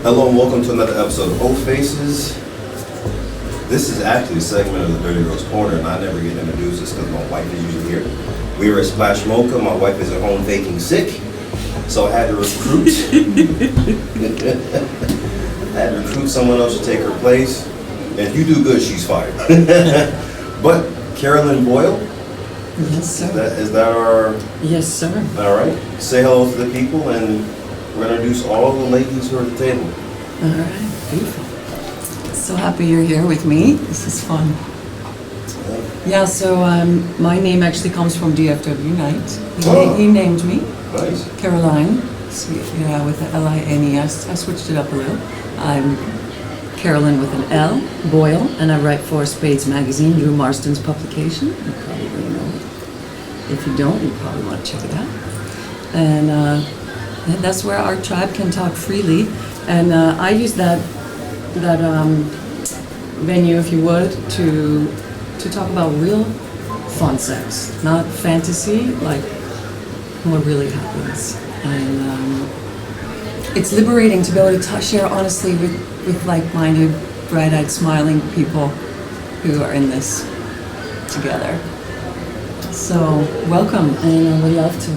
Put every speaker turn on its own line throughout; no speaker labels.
Hello and welcome to another episode of Old Faces. This is actually a segment of the Dirty Girls Corner, and I never get introduced just because my wife is usually here. We are at Splash Mocha. My wife is at home faking sick, so I had to recruit. I had to recruit someone else to take her place. And if you do good, she's fired. But Carolyn Boyle?
Yes, sir.
Is that our...
Yes, sir.
All right. Say hello to the people, and we're going to introduce all the ladies who are at the table.
All right, beautiful. So happy you're here with me. This is fun. Yeah, so my name actually comes from DFW Knight. He named me.
Nice.
Caroline, so, yeah, with the L-I-N-E-S. I switched it up a little. I'm Carolyn with an L, Boyle, and I write for Spades Magazine, Drew Marston's publication. You probably know it. If you don't, you probably want to check it out. And that's where our tribe can talk freely. And I use that venue, if you would, to talk about real fun sex, not fantasy, like what really happens. And it's liberating to be able to share honestly with like-minded, bright-eyed, smiling people who are in this together. So welcome, and I would love to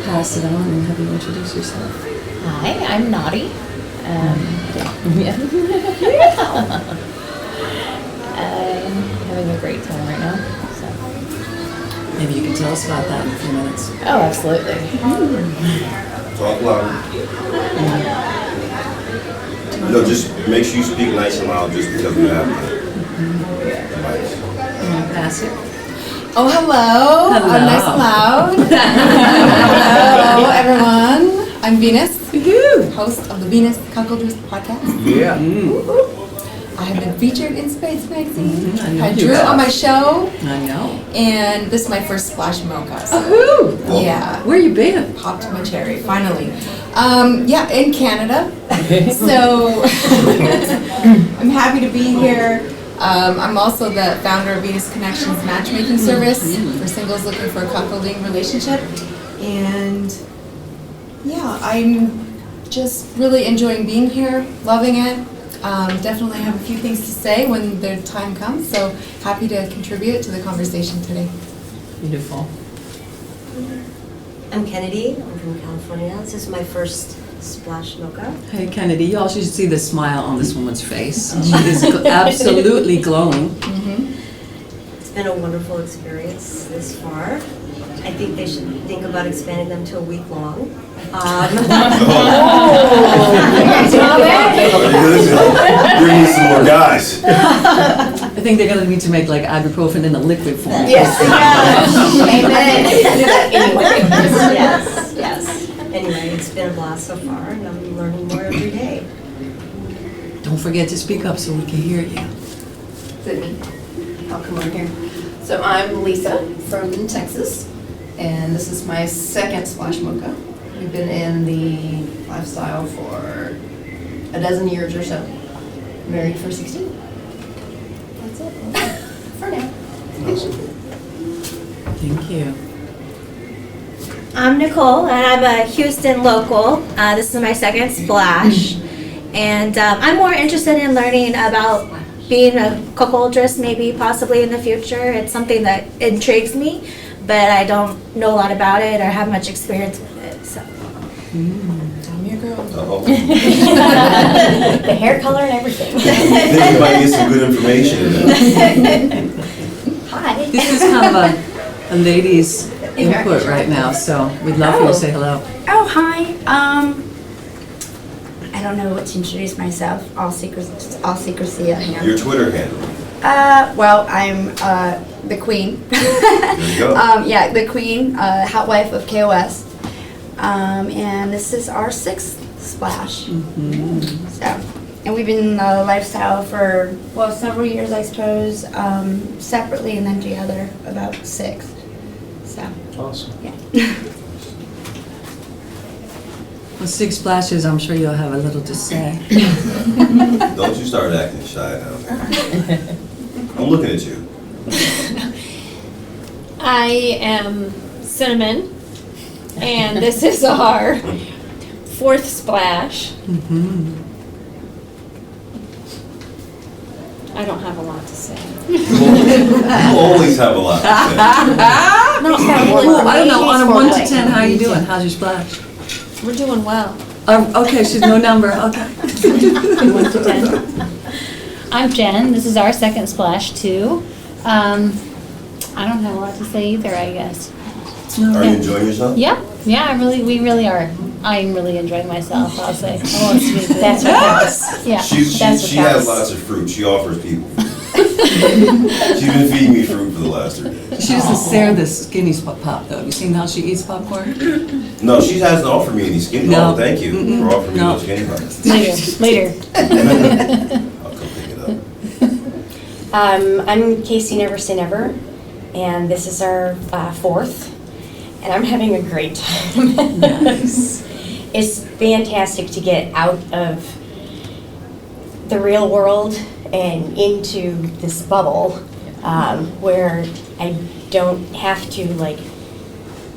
pass it on and have you introduce yourself.
Hi, I'm Naughty. I'm having a great time right now. So.
Maybe you can tell us about that in a few minutes.
Oh, absolutely.
Talk loud. No, just make sure you speak nice and loud just because we have the mic.
Pass it.
Oh, hello.
Hello.
I'm nice and loud. Hello, everyone. I'm Venus, host of the Venus Cuckoldress podcast.
Yeah.
I have been featured in Spades Magazine.
I know
I
you
drew
have.
on my show,
I know.
and this is my first Splash Mocha. So,
Woohoo!
yeah,
Where you been?
popped my cherry, finally. Yeah, in Canada. So, I'm happy to be here. I'm also the founder of Venus Connections matchmaking service for singles looking for a cuckolding relationship. And yeah, I'm just really enjoying being here, loving it. Definitely have a few things to say when the time comes, so happy to contribute to the conversation today.
Beautiful.
I'm Kennedy. I'm from California. This is my first Splash Mocha.
Hey Kennedy, you all should see the smile on this woman's face. She is absolutely glowing.
It's been a wonderful experience this far. I think they should think about expanding them to a week long.
Bring me some more guys.
I think they're gonna need to make like ibuprofen in a liquid form.
Yes.
Amen.
Yes. Anyway, it's been a blast so far, and I'm learning more every day.
Don't forget to speak up so we can hear you.
Sydney. I'll come over here. So I'm Lisa from Texas, and this is my second Splash Mocha. We've been in the lifestyle for a dozen years or so. Married for 16. That's it. For now.
Thank you.
I'm Nicole, and I'm a Houston local. This is my second Splash, and I'm more interested in learning about being a cuckoldress, maybe possibly in the future. It's something that intrigues me, but I don't know a lot about it or have much experience with it. So.
Tell me, girl.
Uh-oh.
The hair color and everything.
I think you might get some good information in there.
Hi.
This is kind of a ladies' input right now, so we'd love for you to say hello.
Oh, hi. I don't know what to introduce myself. All secrecy at hand.
Your Twitter handle.
Well, I'm the queen.
There you go.
Yeah, the queen, hot wife of KOS. And this is our 6th Splash. So, and we've been in the lifestyle for, well, several years, I suppose, separately and then together about 6. So,
Awesome.
yeah.
Well, 6 splashes, I'm sure you'll have a little to say.
Don't you start acting shy now. I'm looking at you.
I am Cinnamon, and this is our fourth splash. I don't have a lot to say.
You always have a lot to say.
Well, I don't know, on a 1 to 10, how you doing? How's your splash?
We're doing well.
Okay, she's no number, okay.
1 to 10. I'm Jen. This is our second splash too. I don't have a lot to say either, I guess.
Are you enjoying yourself?
Yeah, we really are. I'm really enjoying myself, I'll say. I won't speak. That's what counts. Yeah,
She
that's what
has
counts.
lots of fruit. She offers people fruit. She's been feeding me fruit for the last 3 days.
She doesn't share this skinny pop though. You seen how she eats popcorn?
No, she hasn't offered me any skinny.
No.
Oh, thank you for offering me
No.
no skinny pop.
Later.
I'll come pick it up.
I'm Casey Never Say Never, and this is our fourth, and I'm having a great time.
Nice.
It's fantastic to get out of the real world and into this bubble where I don't have to like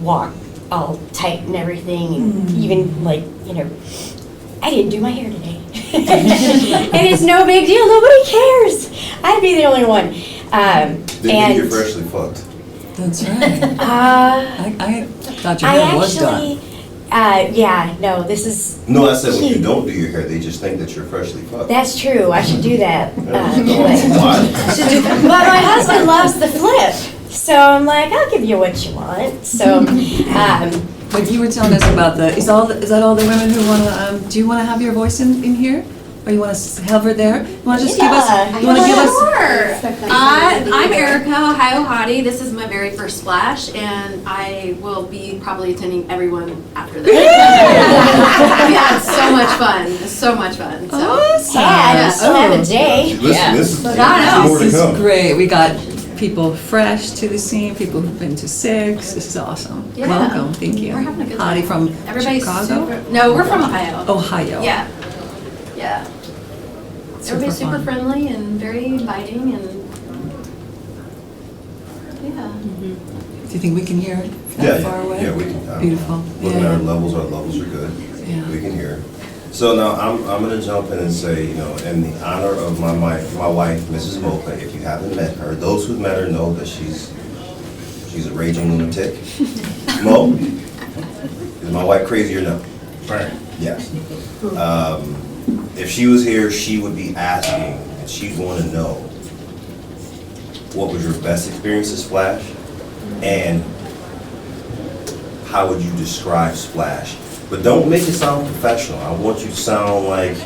walk all tight and everything, and even like, you know, I didn't do my hair today. And it's no big deal, nobody cares. I'd be the only one.
Then you're freshly fucked.
That's right. I thought your
I
hair was done.
no, this is,
No, I said when you don't do your hair, they just think that you're freshly fucked.
that's true, I should do that.
Why?
But my husband loves the flip, so I'm like, I'll give you what you want. So,
But you were telling us about is that all the women who want to, do you want to have your voice in here? Or you want to have her there? You want to just give us, you want to give us?
Sure. I'm Erica, Ohio Hottie. This is my very first splash, and I will be probably attending everyone after this. Yeah, it's so much fun. It's so much fun. So.
Awesome.
yeah, I still have a day.
Listen, this is
I know.
more to
This is
come.
great. We got people fresh to the scene, people who've been to Six. This is awesome.
Yeah.
Welcome, thank you.
We're having a good
Hottie
time.
from
Everybody's
Chicago?
No, we're from Ohio.
Ohio.
Yeah. Yeah. Everybody's super
fun.
friendly and very inviting, and yeah.
Do you think we can hear it that far away?
Yeah, we can.
Beautiful.
Looking
Yeah.
at our levels are good.
Yeah.
We can hear. So now I'm gonna jump in and say, you know, in the honor of my wife, Mrs. Mocha, if you haven't met her, those who've met her know that she's a raging lunatic. Mo, is my wife crazy or no?
Right.
Yes. If she was here, she would be asking, and she'd want to know, what was your best experience at Splash, and how would you describe Splash? But don't make it sound professional. I want you to sound like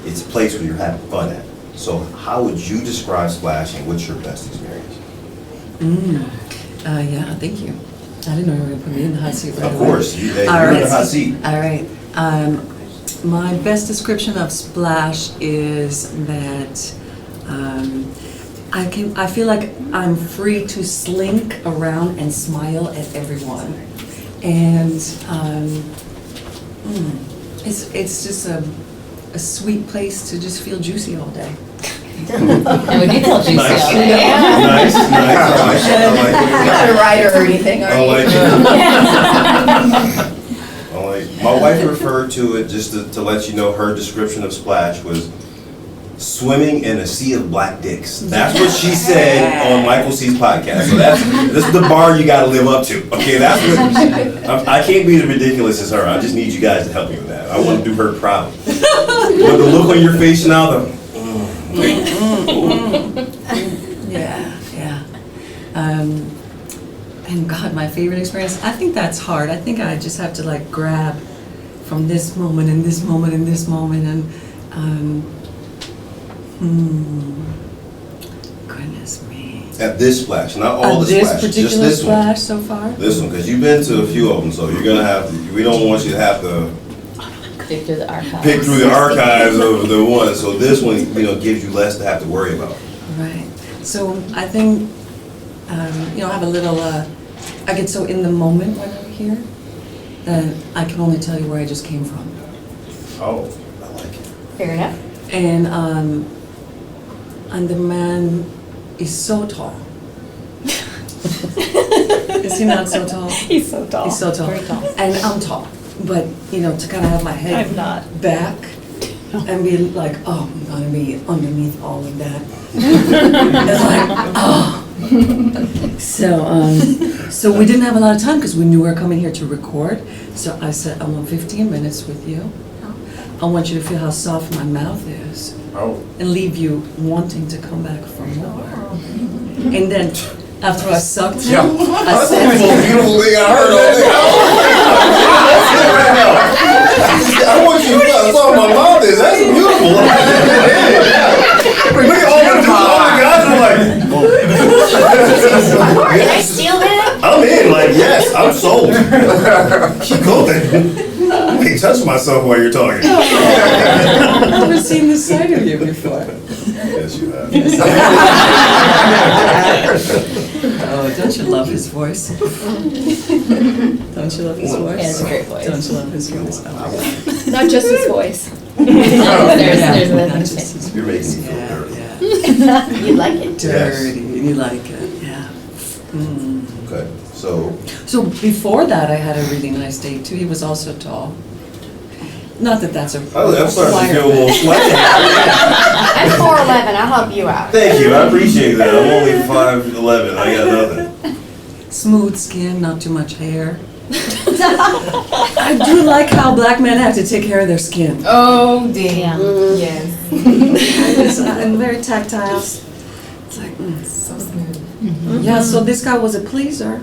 it's a place where you're having fun at. So how would you describe Splash, and what's your best experience?
Yeah, thank you. I didn't know you were going to put me in the hot seat right
Of
away.
course, you're in
right.
the hot seat.
All right. My best description of Splash is that I feel like I'm free to slink around and smile at everyone, and it's just a sweet place to just feel juicy all day.
And we do tell juicy
Nice.
all day.
Nice. I like it.
You're not a writer or anything, are
I
you?
like it. My wife referred to it, just to let you know, her description of Splash was swimming in a sea of black dicks. That's what she said on Michael C's podcast. So this is the bar you got to live up to. Okay, that's what I can't be as ridiculous as her. I just need you guys to help me with that. I want to do her proud. But the look on your face now,
Yeah. And God, my favorite experience, I think that's hard. I think I just have to like grab from this moment and this moment and this moment and goodness me.
at this Splash, not all the
This
splashes, just
particular
this one.
splash so far?
This one, because you've been to a few of them, so you're gonna have to. We don't want you to have to
Pick through the archives.
pick through the archives of the one. So this one, gives you less to have to worry about.
Right. So I think, I have a little, I get so in the moment when I'm here that I can only tell you where I just came from.
Oh, I like it.
Fair enough.
And the man is so tall. Is he not so tall?
He's so tall.
He's so tall.
Very tall.
And I'm tall, but to kind of have my head
I'm not.
back and be like, oh, I'm gonna be underneath all of that. It's like, oh. So we didn't have a lot of time because we knew we were coming here to record. So I said, I want 15 minutes with you. I want you to feel how soft my mouth is.
Oh.
And leave you wanting to come back for more. And then after I sucked him, I said,
beautiful thing I heard all day. I want you to feel how soft my mouth is. That's beautiful. Look at all the guys are like,
Did I steal that?
I'm in, like, yes, I'm sold. Keep going. I can't touch myself while you're talking.
I've never seen this side of you before.
Yes, you have.
Oh, don't you love his voice? Don't you love his voice?
He has a great voice.
Don't you love his voice? Oh,
Not just his voice.
There's
not
a
just his
You're making me
voice.
feel
Yeah,
dirty.
yeah.
You like it?
Dirty, you like it, yeah. Mm.
Okay, so,
So before that, I had a really nice date too. He was also tall. Not that that's a.
I'm starting to feel a little sweaty.
I'm 4'11", I'll help you out.
Thank you, I appreciate that. I'm only 5'11", I got nothing.
Smooth skin, not too much hair. I do like how black men have to take care of their skin.
Oh, damn. Yes.
I'm very tactile. It's like,
So smooth.
yeah, so this guy was a pleaser.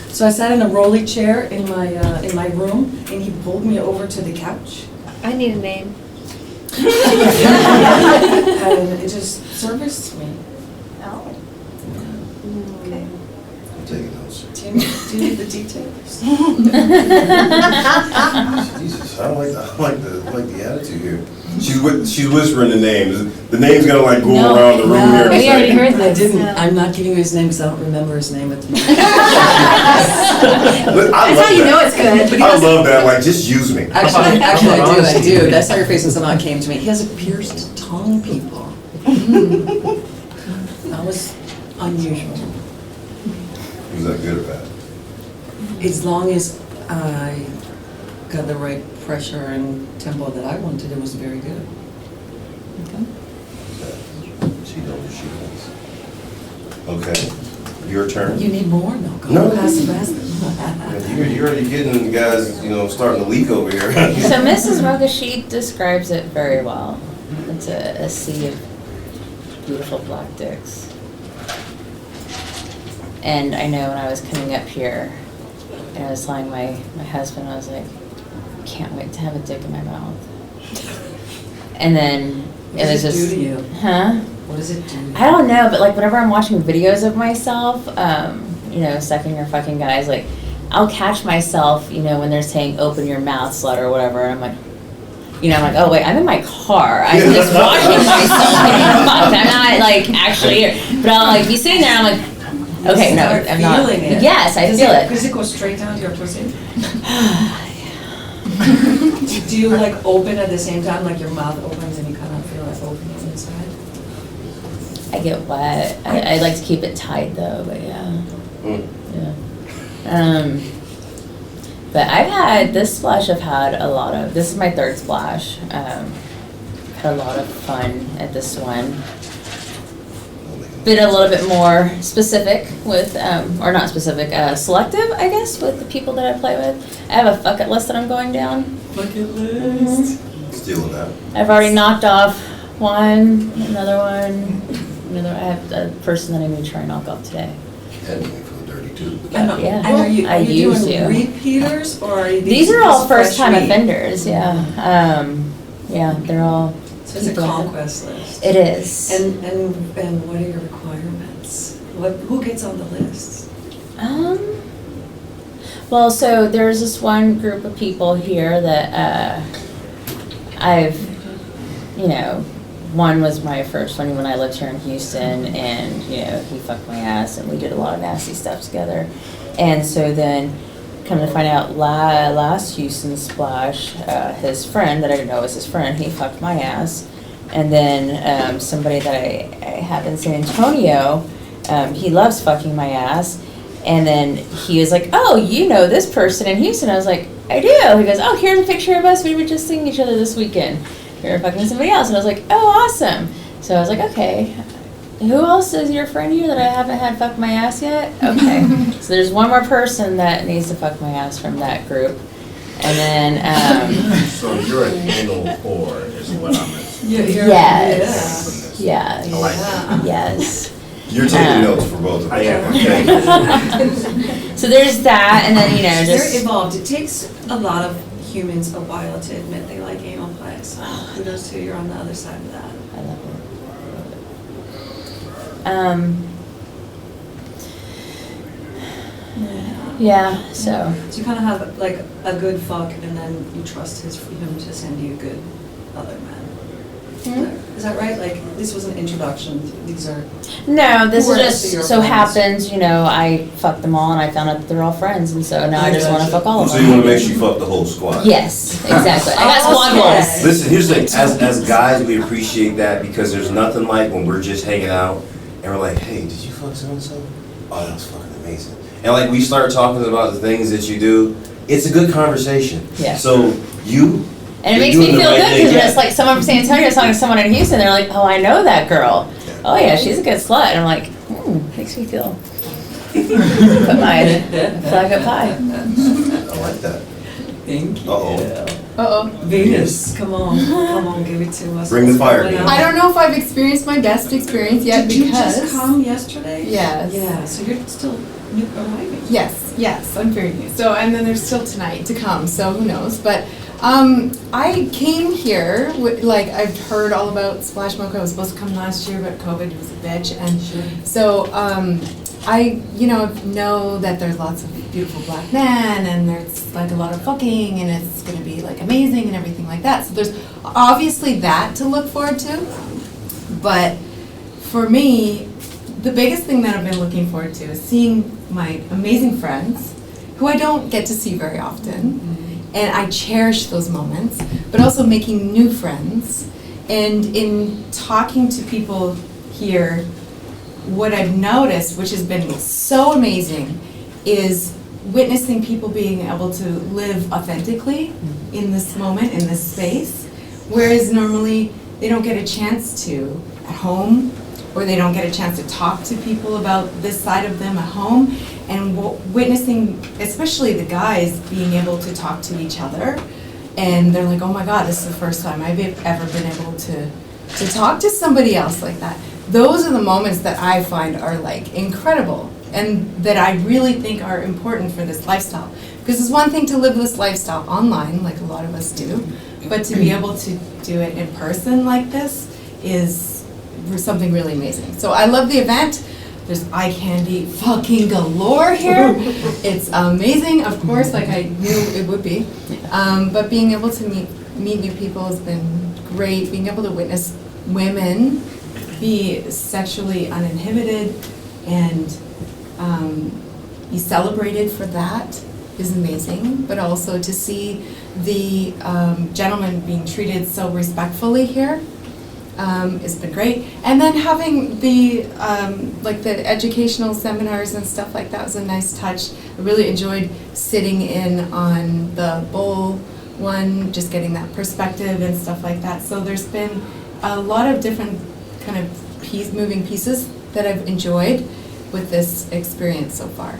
So I sat in a rolly chair in my room, and he pulled me over to the couch.
I need a name.
And it just serviced me.
Oh.
Okay.
I'm taking notes.
Do you need the details?
Jesus, I don't like the attitude here. She's whispering the names. The name's gonna like go around the room here. in a
We already
second.
heard
I
this.
didn't. I'm not giving you his name because I don't remember his name at the moment.
But I
That's
love
how you
that.
know it's good.
I love that. Like, just use me.
Actually, I do. That's how your face and somehow came to me. He has a pierced tongue, people. That was unusual.
Was that good or bad?
As long as I got the right pressure and tempo that I wanted, it was very good. Okay.
She knows what she wants. Okay, your turn.
You need more? No, go
No.
pass the basket.
You're already getting guys, starting to leak over here.
So Mrs. Mocha, she describes it very well. It's a sea of beautiful black dicks. And I know when I was coming up here, and I was telling my husband, I was like, can't wait to have a dick in my mouth. And then
What does it do to you?
Huh?
What does it do to you?
I don't know, but like whenever I'm watching videos of myself, sucking or fucking guys, like I'll catch myself, when they're saying open your mouth, slut, or whatever, and I'm like, I'm like, oh wait, I'm in my car. I'm just watching myself getting fucked. I'm not like actually here. But I'll like be sitting there and I'm like, okay, no,
Start
I'm not.
feeling it.
Yes, I feel it.
Does it go straight down to your pussy? Do you like open at the same time, like your mouth opens and you kind of feel it opening inside?
I get wet. I like to keep it tight though, but yeah. Yeah. But I've had this splash. This is my third splash. Had a lot of fun at this one. Been a little bit more specific with, or not specific, selective, I guess, with the people that I play with. I have a bucket list that I'm going down.
Bucket list.
Stealing that.
I've already knocked off one, another one, I have a person that I'm going to try and knock off today.
That made me feel dirty too.
And
Yeah.
are you
I used
doing
to.
repeaters or are you
These are all
fresh
first-time
meat?
offenders, yeah. Yeah, they're all.
So it's a
people-
conquest list.
It is.
And what are your requirements? Who gets on the list?
Well, so there's this one group of people here that I've, one was my first one when I lived here in Houston, and he fucked my ass, and we did a lot of nasty stuff together. And so then, come to find out, last Houston splash, his friend that I didn't know was his friend, he fucked my ass. And then somebody that I have in San Antonio, he loves fucking my ass. And then he was like, oh, this person in Houston. I was like,
I do. He goes, oh, here's a picture of us. We were just seeing each other this weekend. We were fucking somebody else. And I was like, oh, awesome. So I was like, okay. Who else is your friend here that I haven't had fuck my ass yet? Okay. So there's one more person that needs to fuck my ass from that group. And then,
So you're an anal whore, is what I'm assuming.
yes. Yeah.
I like that.
Yes.
You're taking notes for both of us.
I am.
So there's that, and then, you know,
They're
just.
evolved. It takes a lot of humans a while to admit they like anal play. So kudos to you. You're on the other side of that.
I love it. Yeah, so.
So you kind of have like a good fuck, and then you trust him to send you good other men. Is that right? Like this was an introduction. These are.
No, this
Who
is
are
just
your
so
friends?
happens, you know, I fucked them all and I found out that they're all friends, and so now I just want to fuck all of
So
them.
you want to make sure you fuck the whole squad?
Yes, exactly. I got squad goals.
Listen, here's the thing. As guys, we appreciate that because there's nothing like when we're just hanging out and we're like, hey, did you fuck so-and-so? Oh, that was fucking amazing. And like we start talking about the things that you do, it's a good conversation.
Yeah.
So you.
And it
you're
makes me
doing the
feel
right
good
thing,
because
yeah.
it's like someone from San Antonio talking to someone in Houston, they're like, oh, I know that girl. Oh yeah, she's a good slut. And I'm like, makes me feel. Put my flag up high.
I like that.
Thank you.
Uh-oh.
Venus, come on, give it to us.
Bring the fire,
What's going
Venus.
on?
I don't know if I've experienced my best experience yet
Did
because.
you just come yesterday?
Yes.
Yeah, so you're still new arriving.
Yes, I'm very new. So, and then there's still tonight to come, so who knows. But I came here, like, I've heard all about Splash Mocha. I was supposed to come last year, but COVID was a bitch. And so I, know that there's lots of beautiful black men, and there's, like, a lot of fucking, and it's going to be, like, amazing and everything like that. So there's obviously that to look forward to. But for me, the biggest thing that I've been looking forward to is seeing my amazing friends, who I don't get to see very often, and I cherish those moments, but also making new friends. And in talking to people here, what I've noticed, which has been so amazing, is witnessing people being able to live authentically in this moment, in this space, whereas normally they don't get a chance to at home, or they don't get a chance to talk to people about this side of them at home, and witnessing, especially the guys, being able to talk to each other, and they're like, oh my God, this is the first time I've ever been able to talk to somebody else like that. Those are the moments that I find are like incredible, and that I really think are important for this lifestyle. Because it's one thing to live this lifestyle online, like a lot of us do, but to be able to do it in person like this is something really amazing. So I love the event. There's eye candy fucking galore here. It's amazing, of course, like I knew it would be. But being able to meet new people has been great. Being able to witness women be sexually uninhibited and be celebrated for that is amazing. But also to see the gentlemen being treated so respectfully here. It's been great. And then having the the educational seminars and stuff like that was a nice touch. I really enjoyed sitting in on the bowl one, just getting that perspective and stuff like that. So there's been a lot of different kind of moving pieces that I've enjoyed with this experience so far.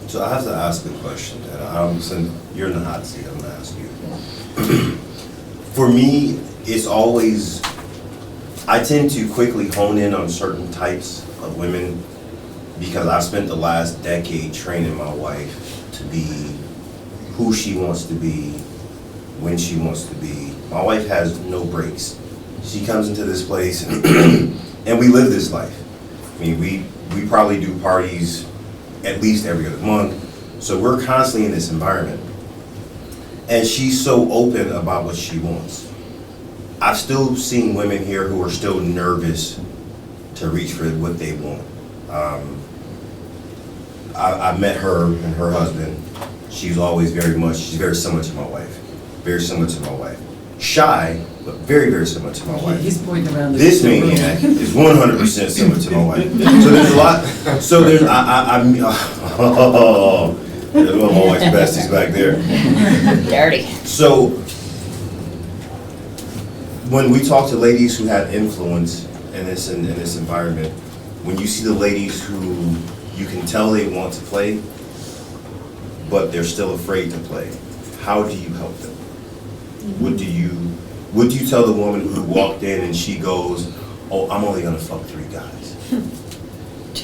So I have to ask a question, and since you're in the hot seat, I'm gonna ask you. For me, it's always, I tend to quickly hone in on certain types of women because I spent the last decade training my wife to be who she wants to be, when she wants to be. My wife has no breaks. She comes into this place and we live this life. I mean, we probably do parties at least every other month, so we're constantly in this environment. And she's so open about what she wants. I've still seen women here who are still nervous to reach for what they want. I met her and her husband. She's always she's very similar to my wife. Very similar to my wife. Shy, but very, very similar to my wife.
He's pointing around.
This maniac is 100% similar to my wife. So there's a lot, There's one of my wife's besties back there.
Dirty.
So, when we talk to ladies who have influence in this environment, when you see the ladies who you can tell they want to play, but they're still afraid to play, how do you help them? What do you tell the woman who walked in and she goes, "Oh, I'm only gonna fuck 3 guys"?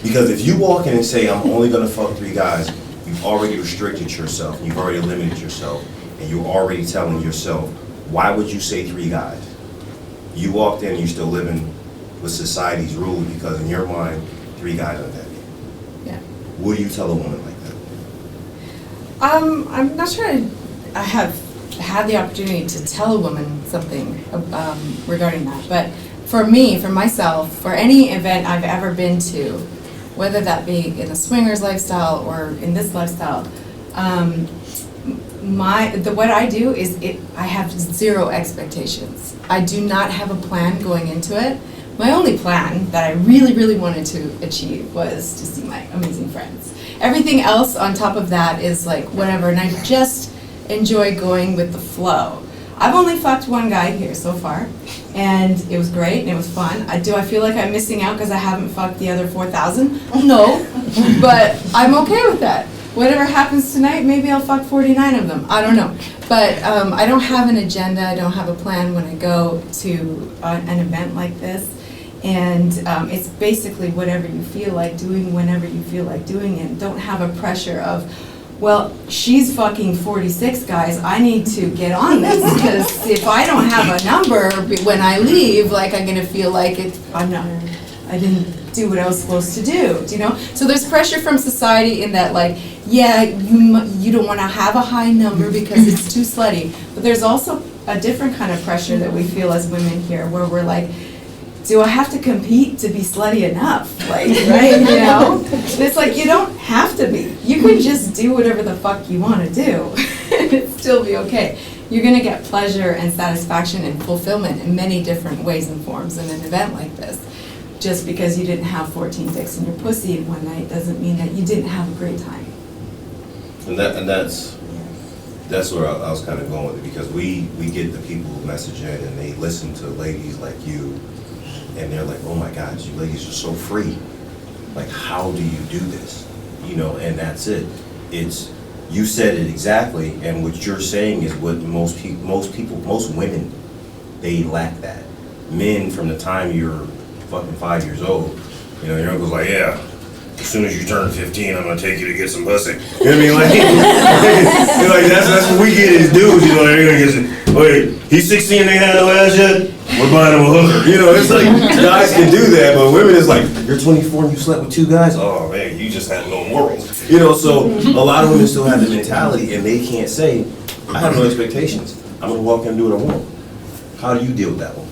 Because if you walk in and say, "I'm only gonna fuck 3 guys," you've already restricted yourself, you've already limited yourself, and you're already telling yourself, why would you say 3 guys? You walked in and you're still living with society's rules because in your mind, 3 guys aren't that big.
Yeah.
What do you tell a woman like that?
I'm not sure I have had the opportunity to tell a woman something regarding that, but for me, for myself, for any event I've ever been to, whether that be in the swingers lifestyle or in this lifestyle, what I do is I have 0 expectations. I do not have a plan going into it. My only plan that I really, really wanted to achieve was to see my amazing friends. Everything else on top of that is like whatever, and I just enjoy going with the flow. I've only fucked 1 guy here so far, and it was great and it was fun. Do I feel like I'm missing out because I haven't fucked the other 4,000? No, but I'm okay with that. Whatever happens tonight, maybe I'll fuck 49 of them. I don't know. But I don't have an agenda. I don't have a plan when I go to an event like this. And it's basically whatever you feel like doing whenever you feel like doing it. Don't have a pressure of, well, she's fucking 46 guys, I need to get on this, because if I don't have a number when I leave, like, I'm gonna feel like I didn't do what I was supposed to do, you know? So there's pressure from society in that, like, yeah, you don't wanna have a high number because it's too slutty, but there's also a different kind of pressure that we feel as women here, where we're like, do I have to compete to be slutty enough? Like, right, you know? It's like, you don't have to be. You can just do whatever the fuck you want to do and it'd still be okay. You're going to get pleasure and satisfaction and fulfillment in many different ways and forms in an event like this. Just because you didn't have 14 dicks in your pussy in one night doesn't mean that you didn't have a great time.
And that's where I was kind of going with it, because we get the people who message in and they listen to ladies like you, and they're like, oh my God, you ladies are so free. Like, how do you do this? You know, and that's it. You said it exactly, and what you're saying is what most women, they lack that. Men, from the time you're fucking 5 years old, you know, your uncle's like, yeah, as soon as you turn 15, I'm gonna take you to get some pussy. You know what I mean? Like, you're like that's what we get as dudes, you know, they're gonna get some, wait, he's 16 and they had no ass yet? We're buying him a hooker. You know, it's like, guys can do that, but women is like, you're 24 and you slept with 2 guys? Oh man, you just had no morals. You know, so a lot of women still have the mentality and they can't say, I have no expectations. I'm gonna walk in and do what I want. How do you deal with that one?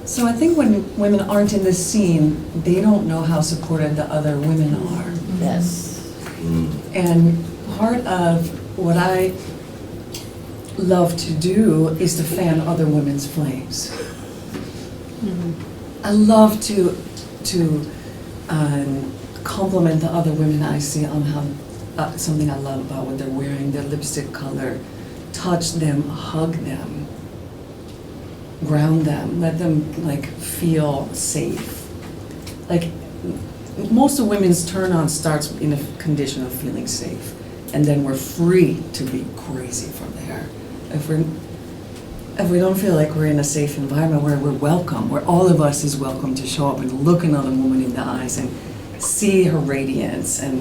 So I think when women aren't in the scene, they don't know how supportive the other women are.
Yes.
And part of what I love to do is to fan other women's flames. I love to compliment the other women I see on how something I love about what they're wearing, their lipstick color, touch them, hug them, ground them, let them like feel safe. Like, most of women's turn on starts in a condition of feeling safe, and then we're free to be crazy from there. If we don't feel like we're in a safe environment where we're welcome, where all of us is welcome to show up and look another woman in the eyes and see her radiance, and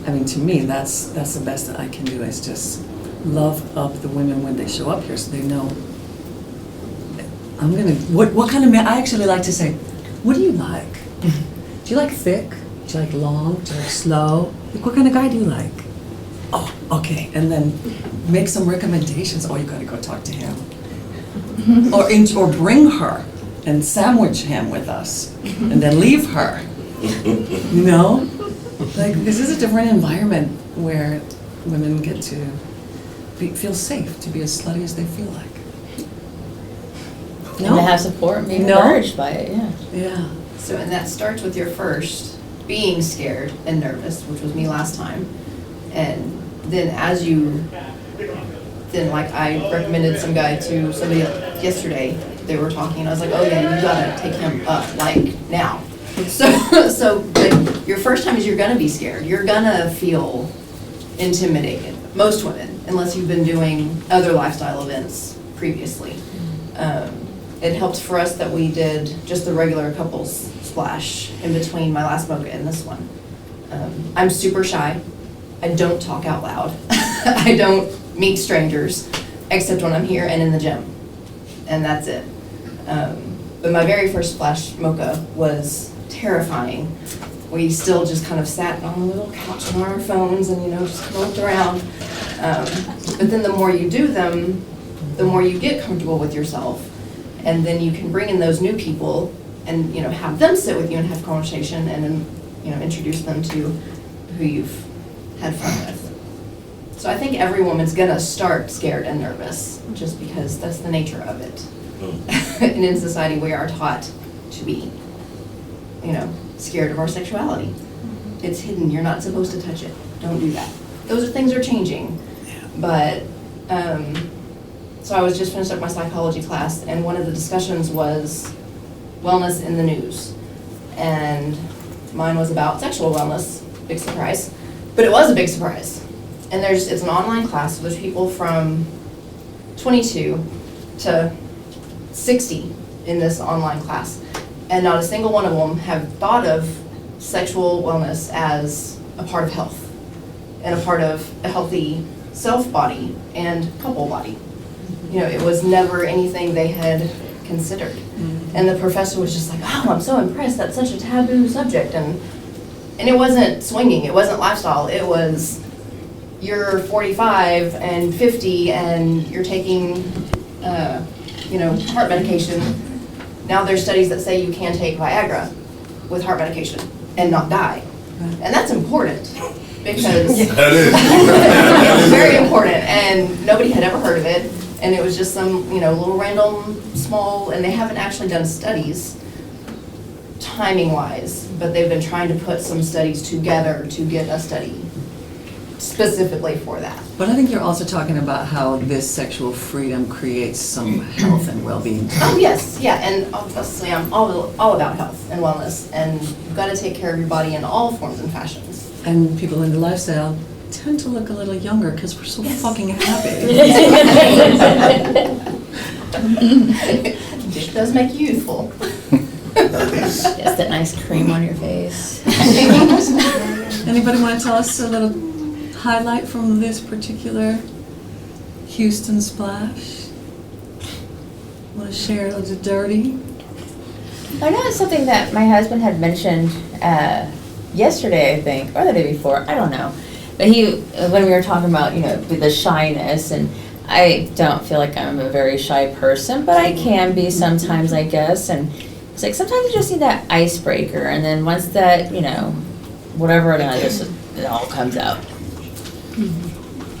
I mean, to me, that's the best that I can do, is just love up the women when they show up here, so they know I'm gonna, what kind of man, I actually like to say, what do you like? Do you like thick? Do you like long? Do you like slow? Like, what kind of guy do you like? Oh, okay, and then make some recommendations. Oh, you gotta go talk to him. Or bring her and sandwich him with us, and then leave her. You know? Like, this is a different environment where women get to feel safe to be as slutty as they feel like.
And to have support and be encouraged by it, yeah.
Yeah.
So, and that starts with your first being scared and nervous, which was me last time, and then like I recommended some guy to somebody yesterday, they were talking, and I was like, oh yeah, you gotta take him up, like, now. So like, your first time is you're gonna be scared, you're gonna feel intimidated, most women, unless you've been doing other lifestyle events previously. It helped for us that we did just the regular couples splash in between my last Mocha and this one. I'm super shy. I don't talk out loud. I don't meet strangers, except when I'm here and in the gym. And that's it. But my very first Splash Mocha was terrifying. We still just kind of sat on a little couch on our phones and, just kind of looked around. But then the more you do them, the more you get comfortable with yourself. And then you can bring in those new people and, have them sit with you and have conversation and then, introduce them to who you've had fun with. So I think every woman's gonna start scared and nervous, just because that's the nature of it. And in society, we are taught to be, scared of our sexuality. It's hidden, you're not supposed to touch it, don't do that. Those things are changing, but, so I was just finished up my psychology class, and one of the discussions was wellness in the news. And mine was about sexual wellness, big surprise, but it was a big surprise. And it's an online class, so there's people from 22 to 60 in this online class. And not a single one of them have thought of sexual wellness as a part of health and a part of a healthy self-body and couple body. It was never anything they had considered. And the professor was just like, oh, I'm so impressed, that's such a taboo subject. And it wasn't swinging, it wasn't lifestyle, it was you're 45 and 50 and you're taking, heart medication. Now there's studies that say you can take Viagra with heart medication and not die. And that's important because
That is.
it's very important, and nobody had ever heard of it. And it was just some, little random small, and they haven't actually done studies timing-wise, but they've been trying to put some studies together to get a study specifically for that.
But I think you're also talking about how this sexual freedom creates some health and well-being.
Oh, yes, yeah, and obviously I'm all about health and wellness, and you've got to take care of your body in all forms and fashions.
And people in the lifestyle tend to look a little younger because we're so fucking happy.
It does make you youthful.
Just that nice cream on your face.
Anybody want to tell us a little highlight from this particular Houston Splash? Want to share a little dirty?
I know it's something that my husband had mentioned yesterday, I think, or the day before, I don't know. But when we were talking about, the shyness, and I don't feel like I'm a very shy person, but I can be sometimes, I guess. And it's like sometimes you just need that icebreaker, and then once that, whatever it is, it all comes out.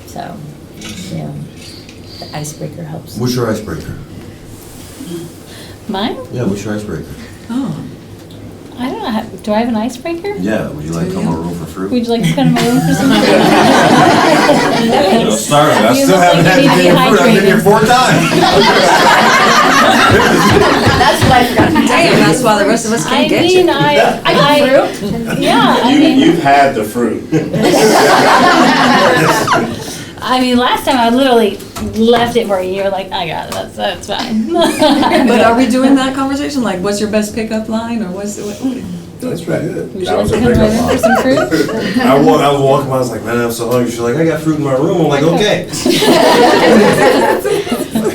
So, the icebreaker helps.
What's your icebreaker?
Mine?
Yeah, what's your icebreaker?
Oh.
I don't know. Do I have an icebreaker?
Yeah, would you like to come to my room for fruit?
Would you like to come to my room for some fruit?
Don't start me. I
You
still
look
haven't
like
had
you
to
need
get
to
your
be
fruit. I've been here
hydrated.
4 times.
That's what I forgot.
Damn, that's why the rest of us can't get you.
I got fruit. Yeah,
You've had the fruit.
last time I literally left it for you. You were like, I got it. That's fine.
But are we doing that conversation? Like, what's your best pickup line, or what's what?
That's pretty good.
Would you
That
like
was
to
a
come to my
pickup
room for
line.
some fruit?
I was walking by, I was like, man, I'm so hungry. She's like, I got fruit in my room. I'm like, okay.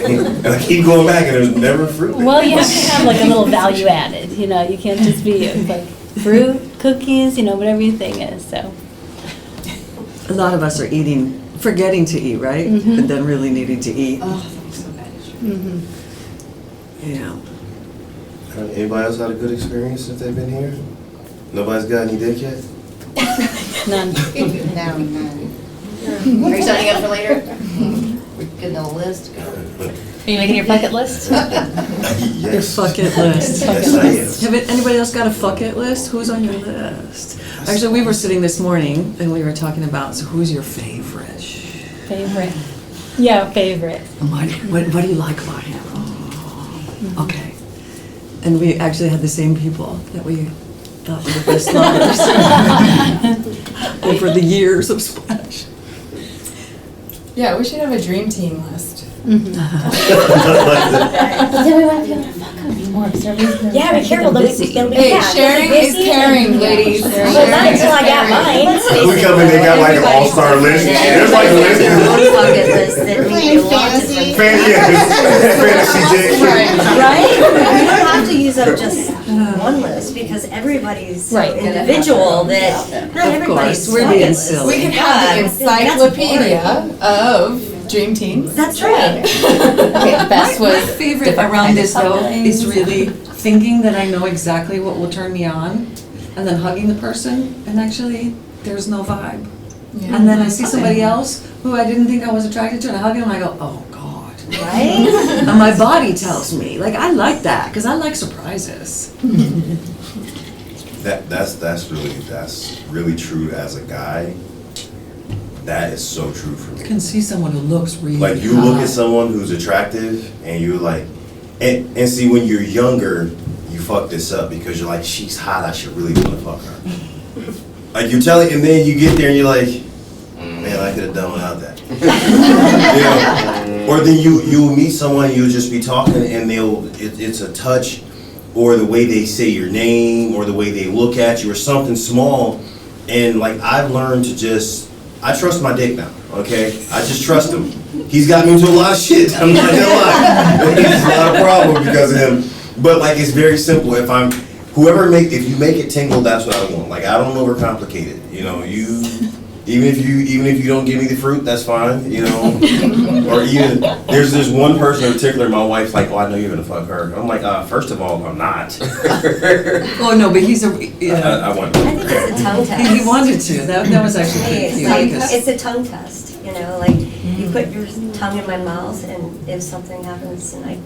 And I keep going back, and there's never fruit.
Well, you have to have like a little value added. You can't just be like fruit, cookies, whatever your thing is. So.
A lot of us are forgetting to eat, right?
Mhm.
But then really needing to eat.
Oh, that's so bad.
Mhm.
Yeah.
Anybody else had a good experience since they've been here? Nobody's got any dick yet?
None.
No, none. Are you signing up for later? We're getting a list.
Are you making your bucket list?
Your
Yes.
fuck it list.
Yes, I am.
Anybody else got a fuck it list? Who's on your list? Actually, we were sitting this morning and we were talking about, so who's your favorite?
Favorite. Yeah, favorite.
What do you like about him? Oh, okay. And we actually had the same people that we thought were the best lovers over the years of Splash.
Yeah, we should have a dream team list.
But then we won't be able to fuck them anymore because everybody's gonna
Yeah, be careful, they'll be
Hey,
packed.
sharing
They'll be
is
busy.
caring, ladies.
Well, not until I got mine.
We come in, they got like an all-star list. There's like a list.
Bucket list that we do lots of different.
Fantasy dick.
Right? You don't have to use up just one list because everybody's so
Right.
individual that not
Of
everybody's
course, we're
bucket
being
list.
silly.
We could have the encyclopedia of dream teams.
That's right.
Best
My
was
favorite
different
around
kind of
this though
couplings.
is really thinking that I know exactly what will turn me on, and then hugging the person, and actually there's no vibe. And then I see somebody else who I didn't think I was attracted to, and I hug them, and I go, oh God.
Right?
And my body tells me, like, I like that, because I like surprises.
That's really true as a guy. That is so true for
You
me.
can see someone who looks really
Like you look
hot.
at someone who's attractive and you're like, and see when you're younger, you fuck this up because you're like, she's hot, I should really want to fuck her. Like you're telling, and then you get there and you're like, man, I could have done without that. You know? Or then you'll meet someone, you'll just be talking and it's a touch or the way they say your name or the way they look at you or something small. And like I've learned to I trust my dick now, okay? I just trust him. He's got me into a lot of shit, I'm not gonna lie. It's not a problem because of him. But like it's very simple. If you make it tingle, that's what I want. Like I don't overcomplicate it. You know, even if you don't give me the fruit, that's fine, you know. Or even there's this one person in particular, my wife's like, oh, I know you're gonna fuck her. I'm like, first of all, I'm not.
Oh, no, but he's
I want
I think it's a tongue test.
he wanted to, that was actually
Hey,
pretty
it's
cute.
like,
because-
it's a tongue test, you know, like you put your tongue in my mouth and if something happens and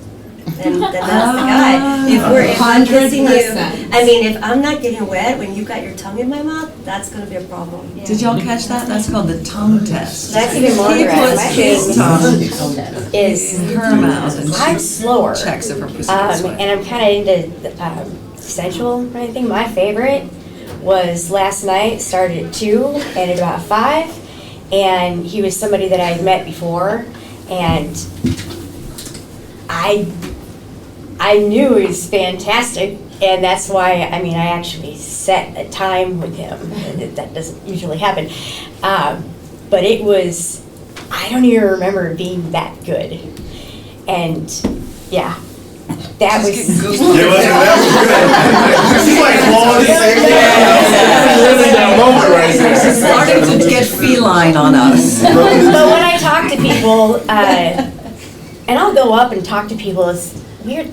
then that's the guy. If I'm kissing you,
100%.
I mean, if I'm not getting wet when you've got your tongue in my mouth, that's gonna be a problem.
Did y'all catch that? That's called the tongue test.
That's even more
He puts his
interesting.
tongue
Is
in her mouth and
I'm
she
slower.
checks if her pussy gets wet.
And I'm kind of into sensual kind of thing. My favorite was last night, started at 2, ended about 5, and he was somebody that I had met before, and I knew he was fantastic, and that's why, I actually set a time with him, and that doesn't usually happen. But it was, I don't even remember it being that good. And, yeah, that was.
She's like flawing the same thing. Living that moment right there.
She's starting to get feline on us.
But when I talk to people, and I'll go up and talk to people, it's weird.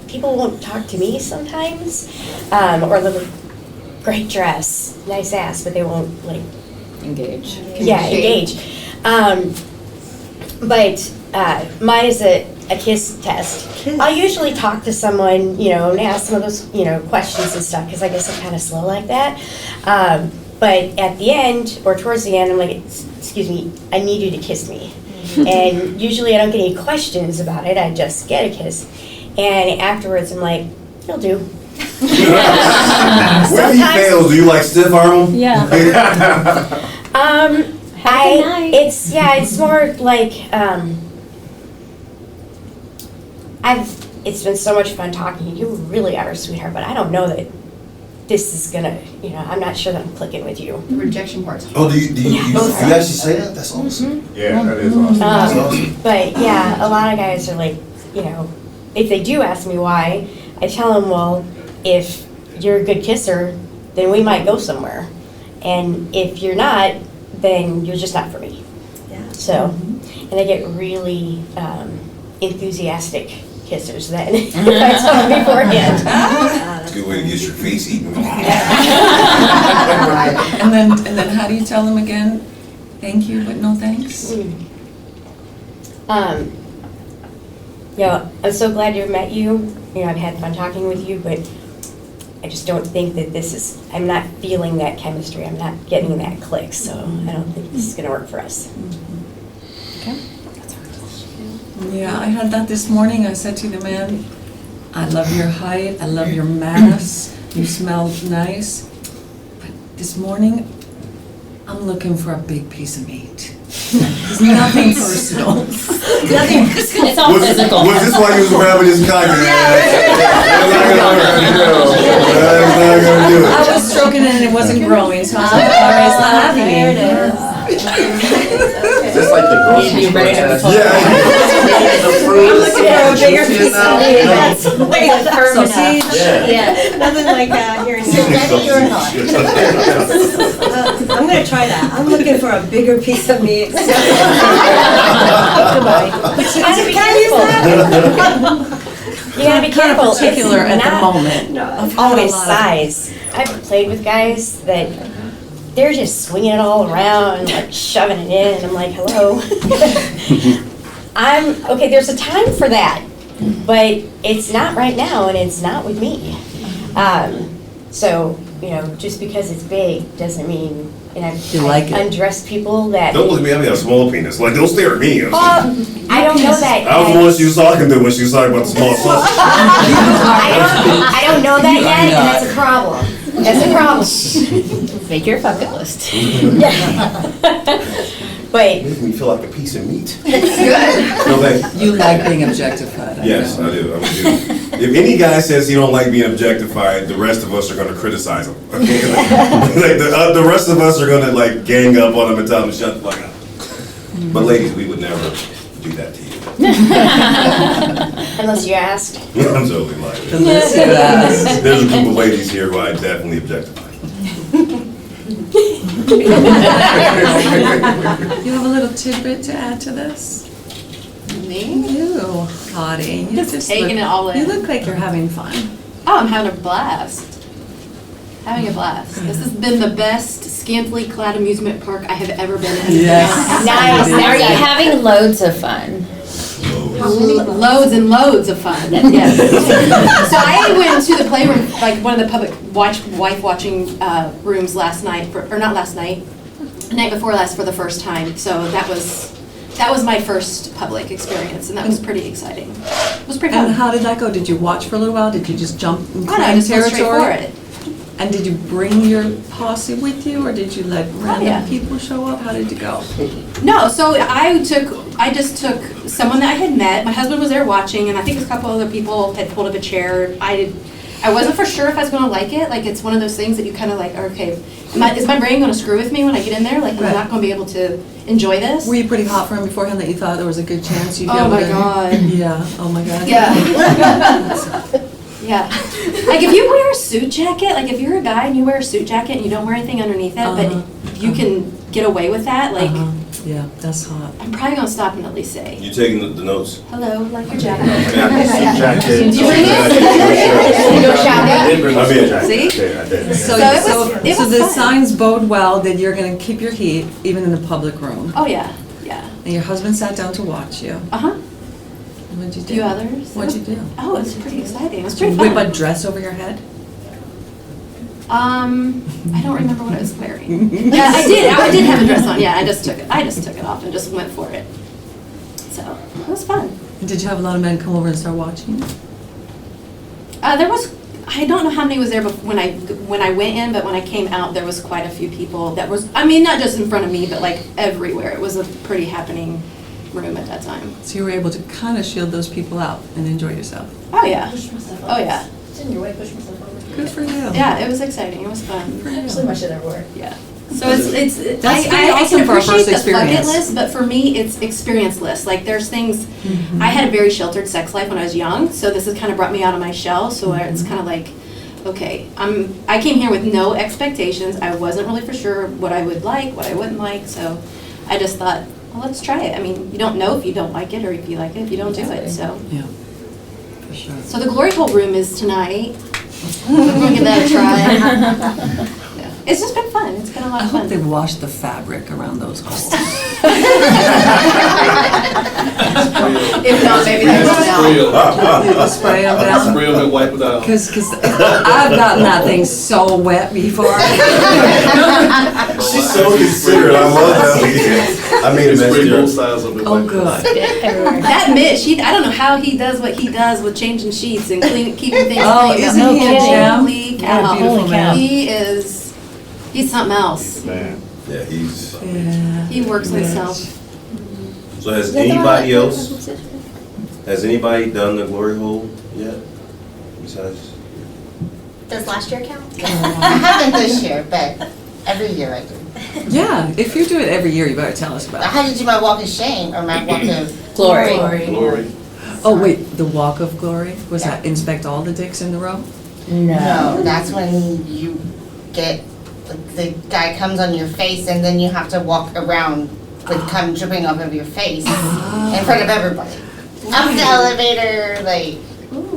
People won't talk to me sometimes, or they'll look great dress, nice ass, but they won't like
Engage.
engage. But mine is a kiss test. I usually talk to someone, and ask some of those, questions and stuff, because I guess I'm kind of slow like that. But at the end, or towards the end, I'm like, excuse me, I need you to kiss me. And usually I don't get any questions about it, I just get a kiss. And afterwards I'm like, you'll do.
What if he fails? Do you like stiff arm him?
Yeah.
It's more like, it's been so much fun talking to you. You really are a sweetheart, but I don't know that this is gonna, I'm not sure that I'm clicking with you.
The rejection part's hard.
Oh, do you actually say that? That's awesome.
Yeah, that is awesome.
That's awesome.
But yeah, a lot of guys are like, if they do ask me why, I tell them, well, if you're a good kisser, then we might go somewhere. And if you're not, then you're just not for me.
Yeah.
So, and I get really enthusiastic kissers then. I tell them beforehand.
It's a good way to get your face eaten.
And then how do you tell them again? Thank you, but no thanks?
I'm so glad to have met you. I've had fun talking with you, but I just don't think that I'm not feeling that chemistry. I'm not getting that click, so I don't think this is gonna work for us.
Yeah, I had that this morning. I said to the man, I love your height, I love your mass, you smell nice. But this morning, I'm looking for a big piece of meat. It's nothing personal.
It's all physical.
Was this why you was grabbing his cock? That's not gonna do it.
I was stroking it and it wasn't growing, so I was like, all right, it's not happening.
Is this like the grocery
You ready to have a
store?
talk?
Yeah. The fruit.
I'm looking for a bigger piece of meat. That's
So see,
Yeah, nothing like hearing I'm gonna try that. I'm looking for a bigger piece of meat. You gotta be
kind
careful.
of particular
It's
at the
not
moment.
always size. I've played with guys that they're just swinging it all around, like shoving it in, and I'm like, hello. Okay, there's a time for that, but it's not right now, and it's not with me. So, just because it's big doesn't mean,
You like it.
undressed people that.
Don't look at me, I mean a small penis. Like, don't stare at me.
I don't know that.
I was the one she was talking to when she was talking about the small sausage.
I don't know that yet, and that's a problem. That's a problem.
Make your bucket list.
But
Makes me feel like a piece of meat.
Good.
No, thank you.
you like being objectified. I
Yes,
know.
I do. If any guy says he don't like being objectified, the rest of us are gonna criticize him. Okay? Like, the rest of us are gonna like gang up on him and tell him to shut the fuck up. But ladies, we would never do that to you.
unless you asked.
I'm totally lying.
Unless you ask.
There's a group of ladies here who I definitely objectify.
You have a little tidbit to add to this?
Me?
You, Hottie. You
Just taking it all in.
You look like you're having fun.
Oh, I'm having a blast. Having a blast. This has been the best scantily clad amusement park I have ever been in.
Yes.
Nice. Are you having loads of fun?
Loads and loads of fun. Yes. So I went to the playroom, like one of the public wife watching rooms last night, or not last night, the night before last for the first time. So that was my first public experience, and that was pretty exciting. It was pretty fun.
And how did that go? Did you watch for a little while? Did you just jump in
I
crime
just went straight for
territory?
it.
And did you bring your posse with you, or did you let random
yeah.
people show up? How did you go?
No, so I just took someone that I had met. My husband was there watching, and I think a couple other people had pulled up a chair. I wasn't for sure if I was going to like it. Like, it's one of those things that you kind of like, okay, is my brain going to screw with me when I get in there? Like, am I not going to be able to enjoy this?
Were you pretty hot for him beforehand that you thought there was a good chance you'd be
Oh
able
my
to?
God.
Yeah. Oh my God.
Yeah. Yeah. Like, if you wear a suit jacket, like if you're a guy and you wear a suit jacket and you don't wear anything underneath it, but you can get away with that, like,
Yeah, that's hot.
I'm probably going to stop and at least say,
You taking the notes?
hello, like your jacket.
Jacket.
Did you bring it?
Did you go shopping? I did bring my jacket.
See?
I did.
So,
it
so
was
the
fun.
signs bode well that you're going to keep your heat even in the public room.
Oh, yeah, yeah.
And your husband sat down to watch you.
Uh-huh.
What'd you
A
do?
few others.
What'd you do?
Oh, it's pretty exciting. It was
Did you
pretty
whip a
fun.
dress over your head?
I don't remember what I was wearing. Yeah, I did have a dress on. Yeah, I just took it off and just went for it. So it was fun.
Did you have a lot of men come over and start watching?
There was. I don't know how many was there when I went in, but when I came out, there was quite a few people. That was. I mean, not just in front of me, but like everywhere. It was a pretty happening room at that time.
So you were able to kind of shield those people out and enjoy yourself.
Oh yeah. Oh yeah.
Didn't your wife push myself over?
Good for you.
Yeah, it was exciting. It was fun.
Actually, much of their work.
Yeah. So it's
That's
I
pretty awesome
can
for a
appreciate
first
the bucket
experience.
list, but for me it's experience list. Like there's things I had a very sheltered sex life when I was young, so this has kind of brought me out of my shell. So where it's kind of like, okay, I came here with no expectations. I wasn't really for sure what I would like, what I wouldn't like. So I just thought, well, let's try it. I mean, you don't know if you don't like it or if you like it if you don't do it. So
Yeah, for sure.
so the glory hole room is tonight. We're gonna give that a try. Yeah. It's just been fun. It's been a lot
I
of
hope
fun.
they wash the fabric around those holes.
If not, maybe they will now.
Spray them down.
Spray them and wipe it down.
Because I've gotten that thing so wet before.
She's so considerate. I love that. I made a mess
Spray
there.
both sides of it.
Oh,
like
good.
Everywhere.
That Mitch, I don't know how he does what he does with changing sheets and keeping things
Oh,
clean.
isn't he a gem?
Holy
What a
cow.
beautiful man.
He's something else.
Man.
Yeah, he's.
Yeah.
He works
Mitch.
himself.
So has anybody else, has anybody done the glory hole yet? Besides?
Does last year count? I haven't this year, but every year I do.
Yeah, if you do it every year, you better tell us about
I
it.
had to do my walk of shame or my walk of
Glory.
Glory.
Oh, wait, the walk of glory? Was that inspect all the dicks in the row?
No, that's when you get, the guy comes on your face and then you have to walk around with cum dripping off of your face in front of everybody. Up the elevator, like,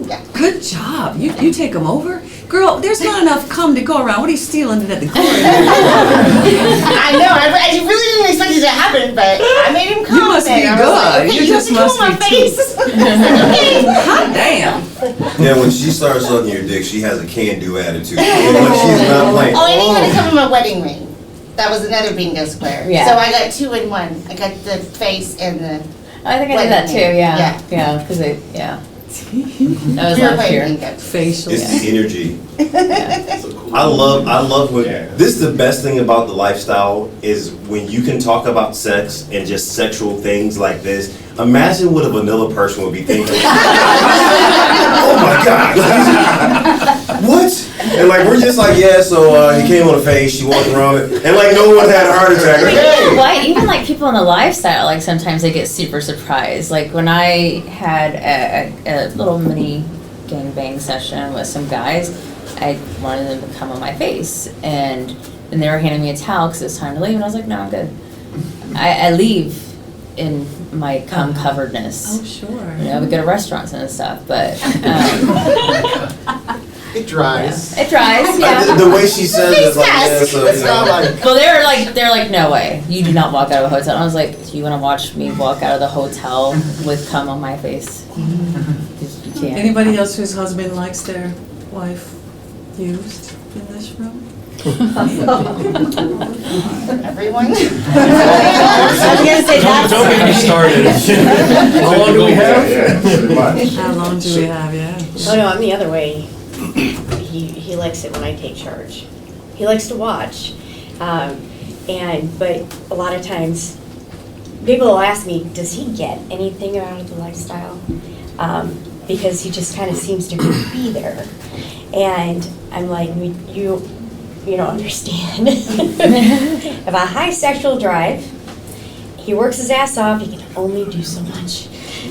yeah.
Good job. You take them over? Girl, there's not enough cum to go around. What are you stealing it at the glory?
I know, I really didn't expect it to happen, but I made him come.
You must be
and I was
good.
like, okay,
You
you have
just
to come
must
on my
be too-
face. Okay.
Hot damn.
Yeah, when she starts sucking your dick, she has a can-do attitude. Like she's not playing.
Oh, and he had to come in my wedding ring. That was another bingo square.
Yeah.
So I got 2 in 1. I got the face and the.
I think I did that too,
Yeah.
yeah, because that was
We were
last
playing
year.
bingo.
Facial.
It's the energy.
Yeah.
I love when, this is the best thing about the lifestyle is when you can talk about sex and just sexual things like this. Imagine what a vanilla person would be thinking. Oh my God. What? And like, we're just like, yeah, so he came on a face, she walked around it, and like no one had a heart attack. Like,
But you know
hey.
what? Even like people in the lifestyle, like sometimes they get super surprised. Like when I had a little mini gangbang session with some guys, I wanted them to come on my face, and they were handing me a towel because it's time to leave, and I was like, no, I'm good. I leave in my cum coveredness.
Oh, sure.
You know, we go to restaurants and stuff, but
It dries.
it dries. Yeah.
The way she says it, like, yeah, so,
It's not like.
Well, they're like, no way. You do not walk out of a hotel. And I was like, do you want to watch me walk out of the hotel with cum on my face? You can't.
Anybody else whose husband likes their wife used in this room?
Everyone?
I was gonna say that's.
Don't get me started. How long do we have?
Yeah, pretty much.
How long do we have, yeah?
Oh no, I'm the other way. He likes it when I take charge. He likes to watch, but a lot of times people will ask me, does he get anything out of the lifestyle? Because he just kind of seems to be there, and I'm like, you don't understand. Have a high sexual drive. He works his ass off. He can only do so much.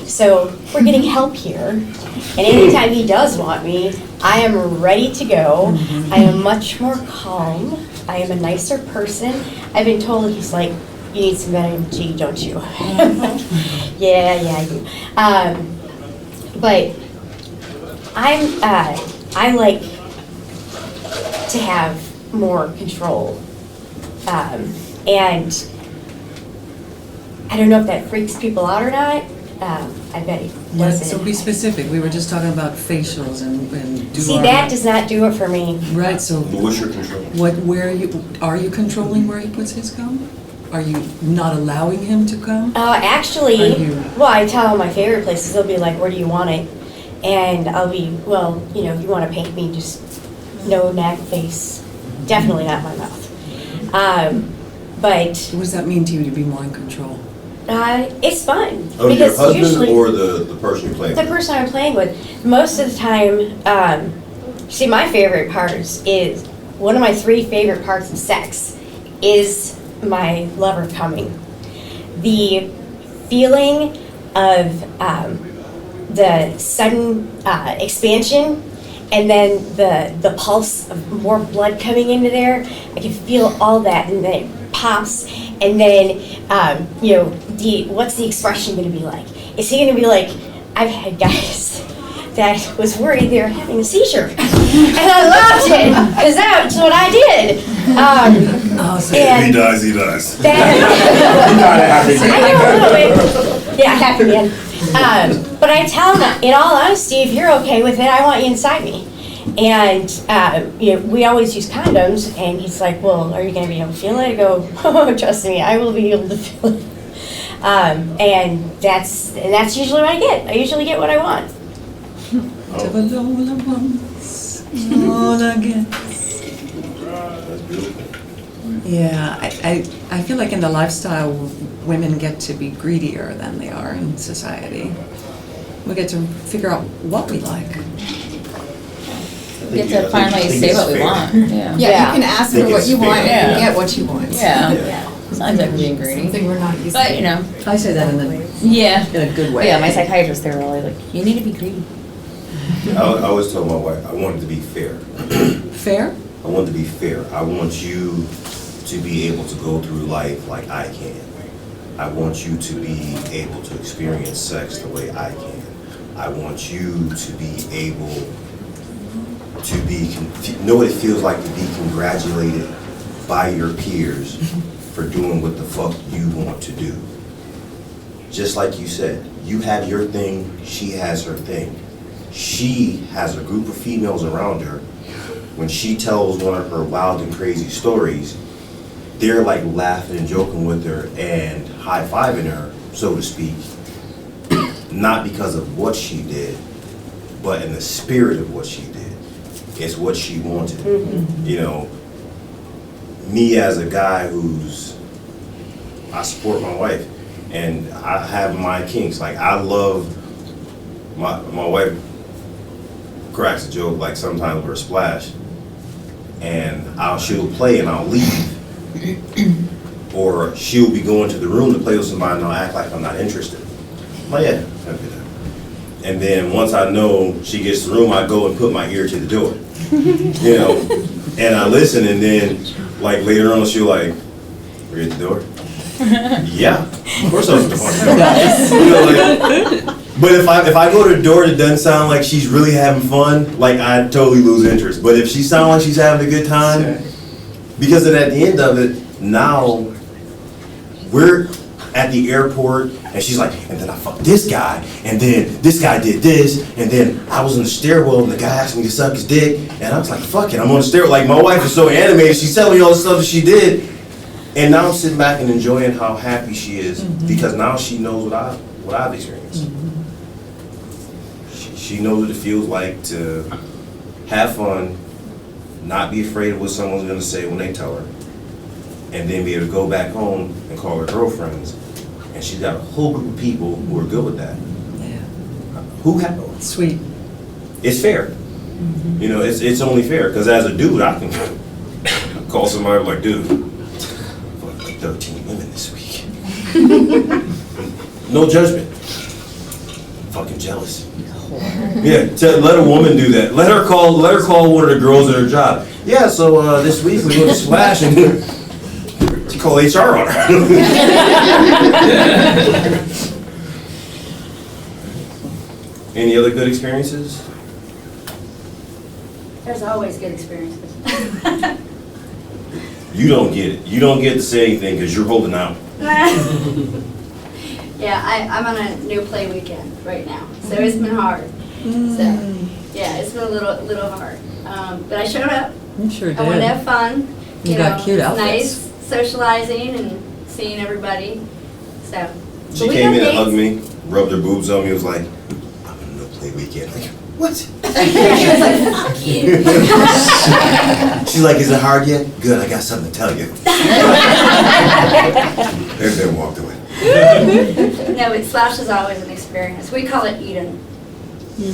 So we're getting help here. And anytime he does want me, I am ready to go. I am much more calm. I am a nicer person. I've been told, he's like, you need some vitamin G, don't you? Yeah, I do. But I like to have more control. And I don't know if that freaks people out or not. I bet it doesn't.
So be specific. We were just talking about facials and do
See,
our-
that does not do it for me.
Right, so
What's your control?
are you controlling where he puts his cum? Are you not allowing him to come?
Actually,
Are you-
well, I tell my favorite places, they'll be like, where do you want it? And I'll be, well, you know, if you want to paint me, just no neck, face, definitely not my mouth. But
What does that mean to you to be more in control?
it's fun.
Oh, your
because
husband
usually,
or the person you're playing
the
with?
person I'm playing with, most of the time, see, my favorite parts is, one of my 3 favorite parts of sex is my lover coming. The feeling of the sudden expansion, and then the pulse of more blood coming into there. I can feel all that, and then it pops, and then what's the expression going to be like? Is he going to be like, I've had guys that was worried they were having a seizure. And I loved it, because that's what I did.
If he dies, he dies.
I know, a little bit. Yeah, happy man. But I tell him, in all honesty, if you're okay with it, I want you inside me. And we always use condoms, and he's like, well, are you going to be able to feel it? I go, oh, trust me, I will be able to feel it. And that's usually what I get. I usually get what I want.
Yeah, I feel like in the lifestyle, women get to be greedier than they are in society. We get to figure out what we like.
We get to finally say what we want. Yeah.
Yeah, you can ask for what you want and you get what you want.
Yeah. It's not exactly being greedy.
Something we're not used to.
But, you know.
I say that in a good way.
Yeah, my psychiatrist, they were really like, you need to be greedy.
I always tell my wife, I want it to be fair.
Fair?
I want it to be fair. I want you to be able to go through life like I can. I want you to be able to experience sex the way I can. I want you to be able to know what it feels like to be congratulated by your peers for doing what the fuck you want to do. Just like you said, you have your thing, she has her thing. She has a group of females around her. When she tells one of her wild and crazy stories, they're like laughing and joking with her and high-fiving her, so to speak, not because of what she did, but in the spirit of what she did. It's what she wanted.
Mm-hmm.
You know, me as a guy I support my wife, and I have my kinks. Like, I love, my wife cracks a joke, like sometimes we're Splash, and she'll play and I'll leave. Or she'll be going to the room to play with somebody and I'll act like I'm not interested. I'm like, yeah, I'll do that. And then once I know she gets to the room, I go and put my ear to the door. You know, and I listen, and then like later on she'll like, we're at the door? Yeah, of course I was at the fucking door. You know, like, but if I go to the door that doesn't sound like she's really having fun, like I totally lose interest. But if she sounds like she's having a good time, because then at the end of it, now we're at the airport, and she's like, and then I fucked this guy, and then this guy did this, and then I was in the stairwell, and the guy asked me to suck his dick, and I was like, fuck it, I'm on the stairwell. Like, my wife is so animated, she's telling me all the stuff that she did, and now I'm sitting back and enjoying how happy she is, because now she knows what I've experienced. She knows what it feels like to have fun, not be afraid of what someone's gonna say when they tell her, and then be able to go back home and call her girlfriends. And she's got a whole group of people who are good with that.
Yeah. Sweet.
It's fair. You know, it's only fair, because as a dude, I can call somebody like, dude, I fucked like 13 women this week. No judgment. Fucking jealous. Yeah, let a woman do that. Let her call one of the girls at her job. Yeah, so this week we went to Splash and she called HR on her. Any other good experiences?
There's always good experiences.
You don't get it. You don't get to say anything because you're holding out.
Yeah, I'm on a new play weekend right now, so it's been hard. So, yeah, it's been a little hard. But I showed up.
You sure did.
I wanted to have fun.
You got cute
it's
outfits.
Nice socializing and seeing everybody. So.
She came in and hugged me, rubbed her boobs on me, was like, I'm on a no play weekend. Like, what?
She was like, fuck you.
She's like, is it hard yet? Good, I got something to tell you. And then walked away.
No, but Splash is always an experience. We call it Eden.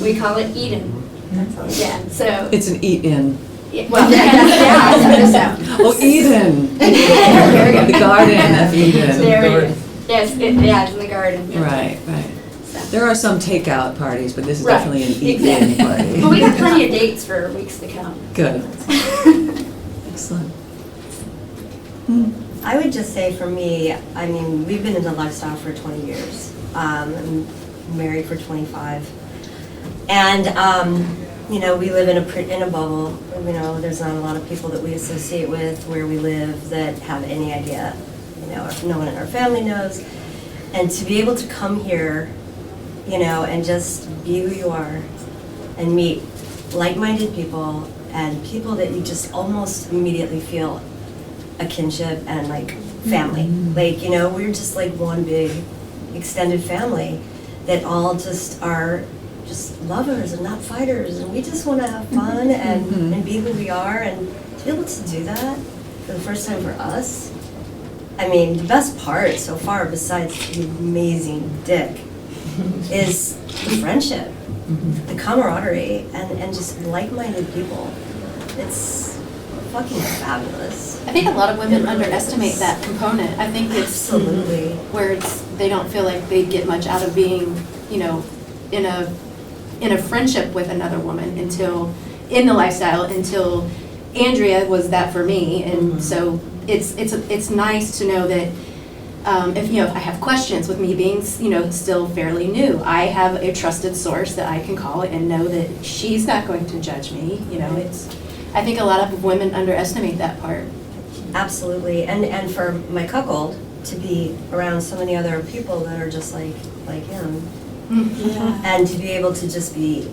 We call it Eden. Yeah, so.
It's an eat-in.
Yeah, well, yeah,
Oh, Eden.
There we go.
The garden of Eden.
There we go. Yes, it's in the garden. Yeah.
Right, right. There are some takeout parties, but this is
Right,
definitely an eat-in party.
But we have plenty of dates for weeks to come.
Good. Excellent.
I would just say for me, I mean, we've been in the lifestyle for 20 years. I'm married for 25. And, you know, we live in a bubble. You know, there's not a lot of people that we associate with where we live that have any idea. You know, no one in our family knows. And to be able to come here, you know, and just be who you are and meet like-minded people and people that you just almost immediately feel a kinship and like family. Like, you know, we're just like one big extended family that all just are just lovers and not fighters, and we just want to have fun and be who we are, and to be able to do that for the first time for us. I mean, the best part so far, besides the amazing dick, is the friendship, the camaraderie, and just like-minded people. It's fucking fabulous.
I think a lot of women underestimate that component. I think it's
absolutely
where they don't feel like they get much out of being, you know, in a friendship with another woman until Andrea was that for me, and so it's nice to know that if I have questions, with me being still fairly new, I have a trusted source that I can call and know that she's not going to judge me. You know, I think a lot of women underestimate that part.
Absolutely, and for my cuckold to be around so many other people that are just like him, and to be able to just be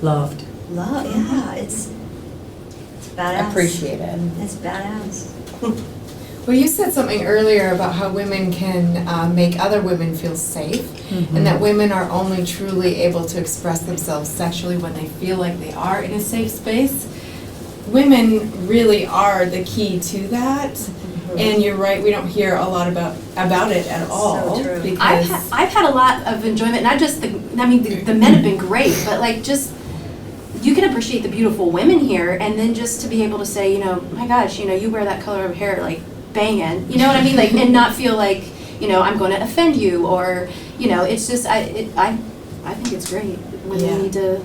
loved.
Yeah, it's badass.
Appreciated.
It's badass.
Well, you said something earlier about how women can make other women feel safe, and that women are only truly able to express themselves sexually when they feel like they are in a safe space. Women really are the key to that, and you're right, we don't hear a lot about it at all.
So true.
Because
I've had a lot of enjoyment, not just the men have been great, but like just you can appreciate the beautiful women here, and then just to be able to say, you know, my gosh, you know, you wear that color of hair like banging, you know what I mean, like, and not feel like, you know, I'm going to offend you, or, you know, it's just I think it's great. Women need to.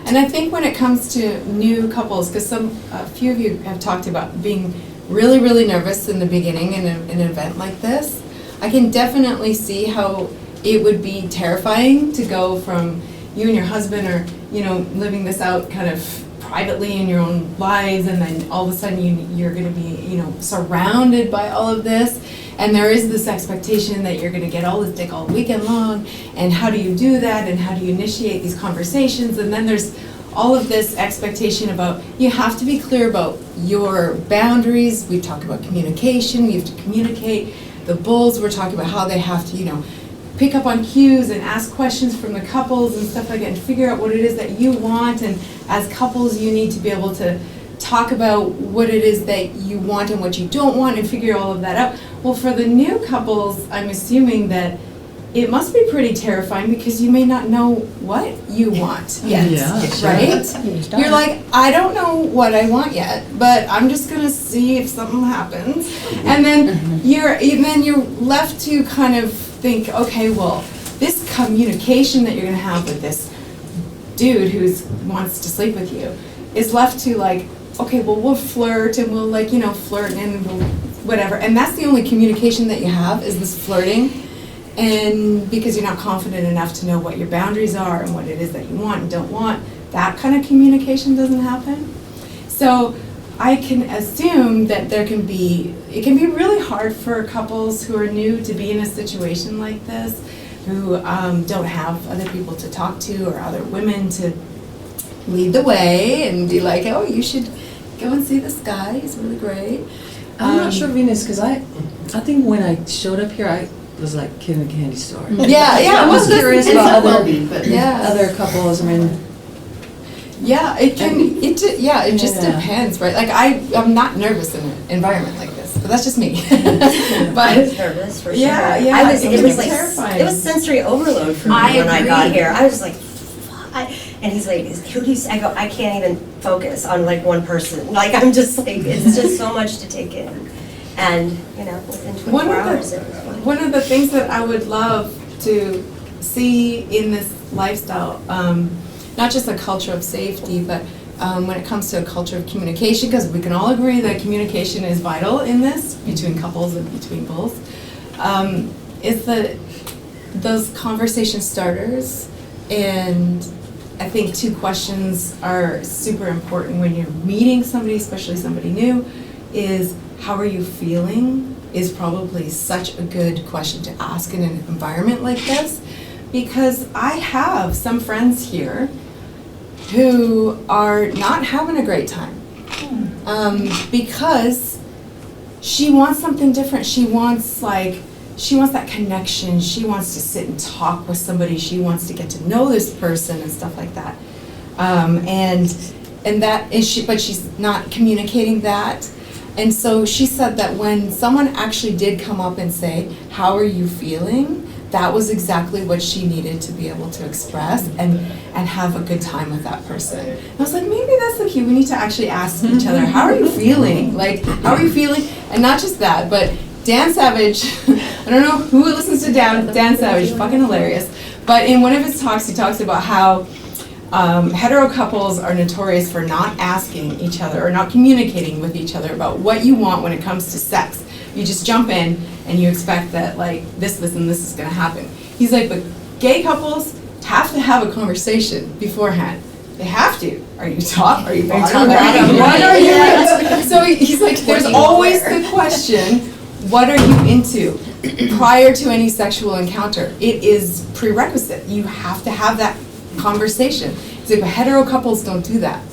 And I think when it comes to new couples, because a few of you have talked about being really, really nervous in the beginning in an event like this, I can definitely see how it would be terrifying to go from you and your husband are, you know, living this out kind of privately in your own lives, and then all of a sudden you're going to be, you know, surrounded by all of this, and there is this expectation that you're going to get all this dick all weekend long, and how do you do that, and how do you initiate these conversations, and then there's all of this expectation about you have to be clear about your boundaries. We talk about communication, you have to communicate. The bulls, we're talking about how they have to, you know, pick up on cues and ask questions from the couples and stuff like that, and figure out what it is that you want, and as couples you need to be able to talk about what it is that you want and what you don't want and figure all of that out. Well, for the new couples, I'm assuming that it must be pretty terrifying because you may not know what you want yet, right? You're like, I don't know what I want yet, but I'm just gonna see if something happens, and then you're left to kind of think, okay, well, this communication that you're gonna have with this dude who wants to sleep with you is left to like, okay, well, we'll flirt and we'll like, you know, flirt and we'll whatever, and that's the only communication that you have is this flirting. And because you're not confident enough to know what your boundaries are and what it is that you want and don't want, that kind of communication doesn't happen. So I can assume that it can be really hard for couples who are new to be in a situation like this, who don't have other people to talk to or other women to lead the way and be like, oh, you should go and see this guy, he's really great.
I'm not sure, Venus, because I think when I showed up here, I was like kid in a candy store.
Yeah,
I was curious about other couples. I mean,
it just depends, right? Like I'm not nervous in an environment like this, but that's just me. But
I was nervous for sure.
It was like
terrifying. It was sensory overload for me when I got here. I was like, and he's like, who do you say? I go, I can't even focus on like one person. Like I'm just like, it's just so much to take in. And, you know, within 24 hours it was fine.
One of the things that I would love to see in this lifestyle, not just a culture of safety, but when it comes to a culture of communication, because we can all agree that communication is vital in this, between couples and between bulls, is those conversation starters and I think 2 questions are super important when you're meeting somebody, especially somebody new, is how are you feeling is probably such a good question to ask in an environment like this, because I have some friends here who are not having a great time. Because she wants something different. She wants that connection. She wants to sit and talk with somebody. She wants to get to know this person and stuff like that. And that is but she's not communicating that. And so she said that when someone actually did come up and say, "How are you feeling?" that was exactly what she needed to be able to express and have a good time with that person. And I was like, maybe that's the key. We need to actually ask each other, how are you feeling? Like, how are you feeling? And not just that, but Dan Savage, I don't know who listens to Dan Savage, fucking hilarious. But in one of his talks, he talks about how hetero couples are notorious for not asking each other or not communicating with each other about what you want when it comes to sex. You just jump in and you expect that like this and this is gonna happen. He's like, but gay couples have to have a conversation beforehand. They have to. Are you top? Are you bottom? What are you into? So he's like, there's always the question, what are you into? Prior to any sexual encounter. It is prerequisite. You have to have that conversation. He's like, but hetero couples don't do that.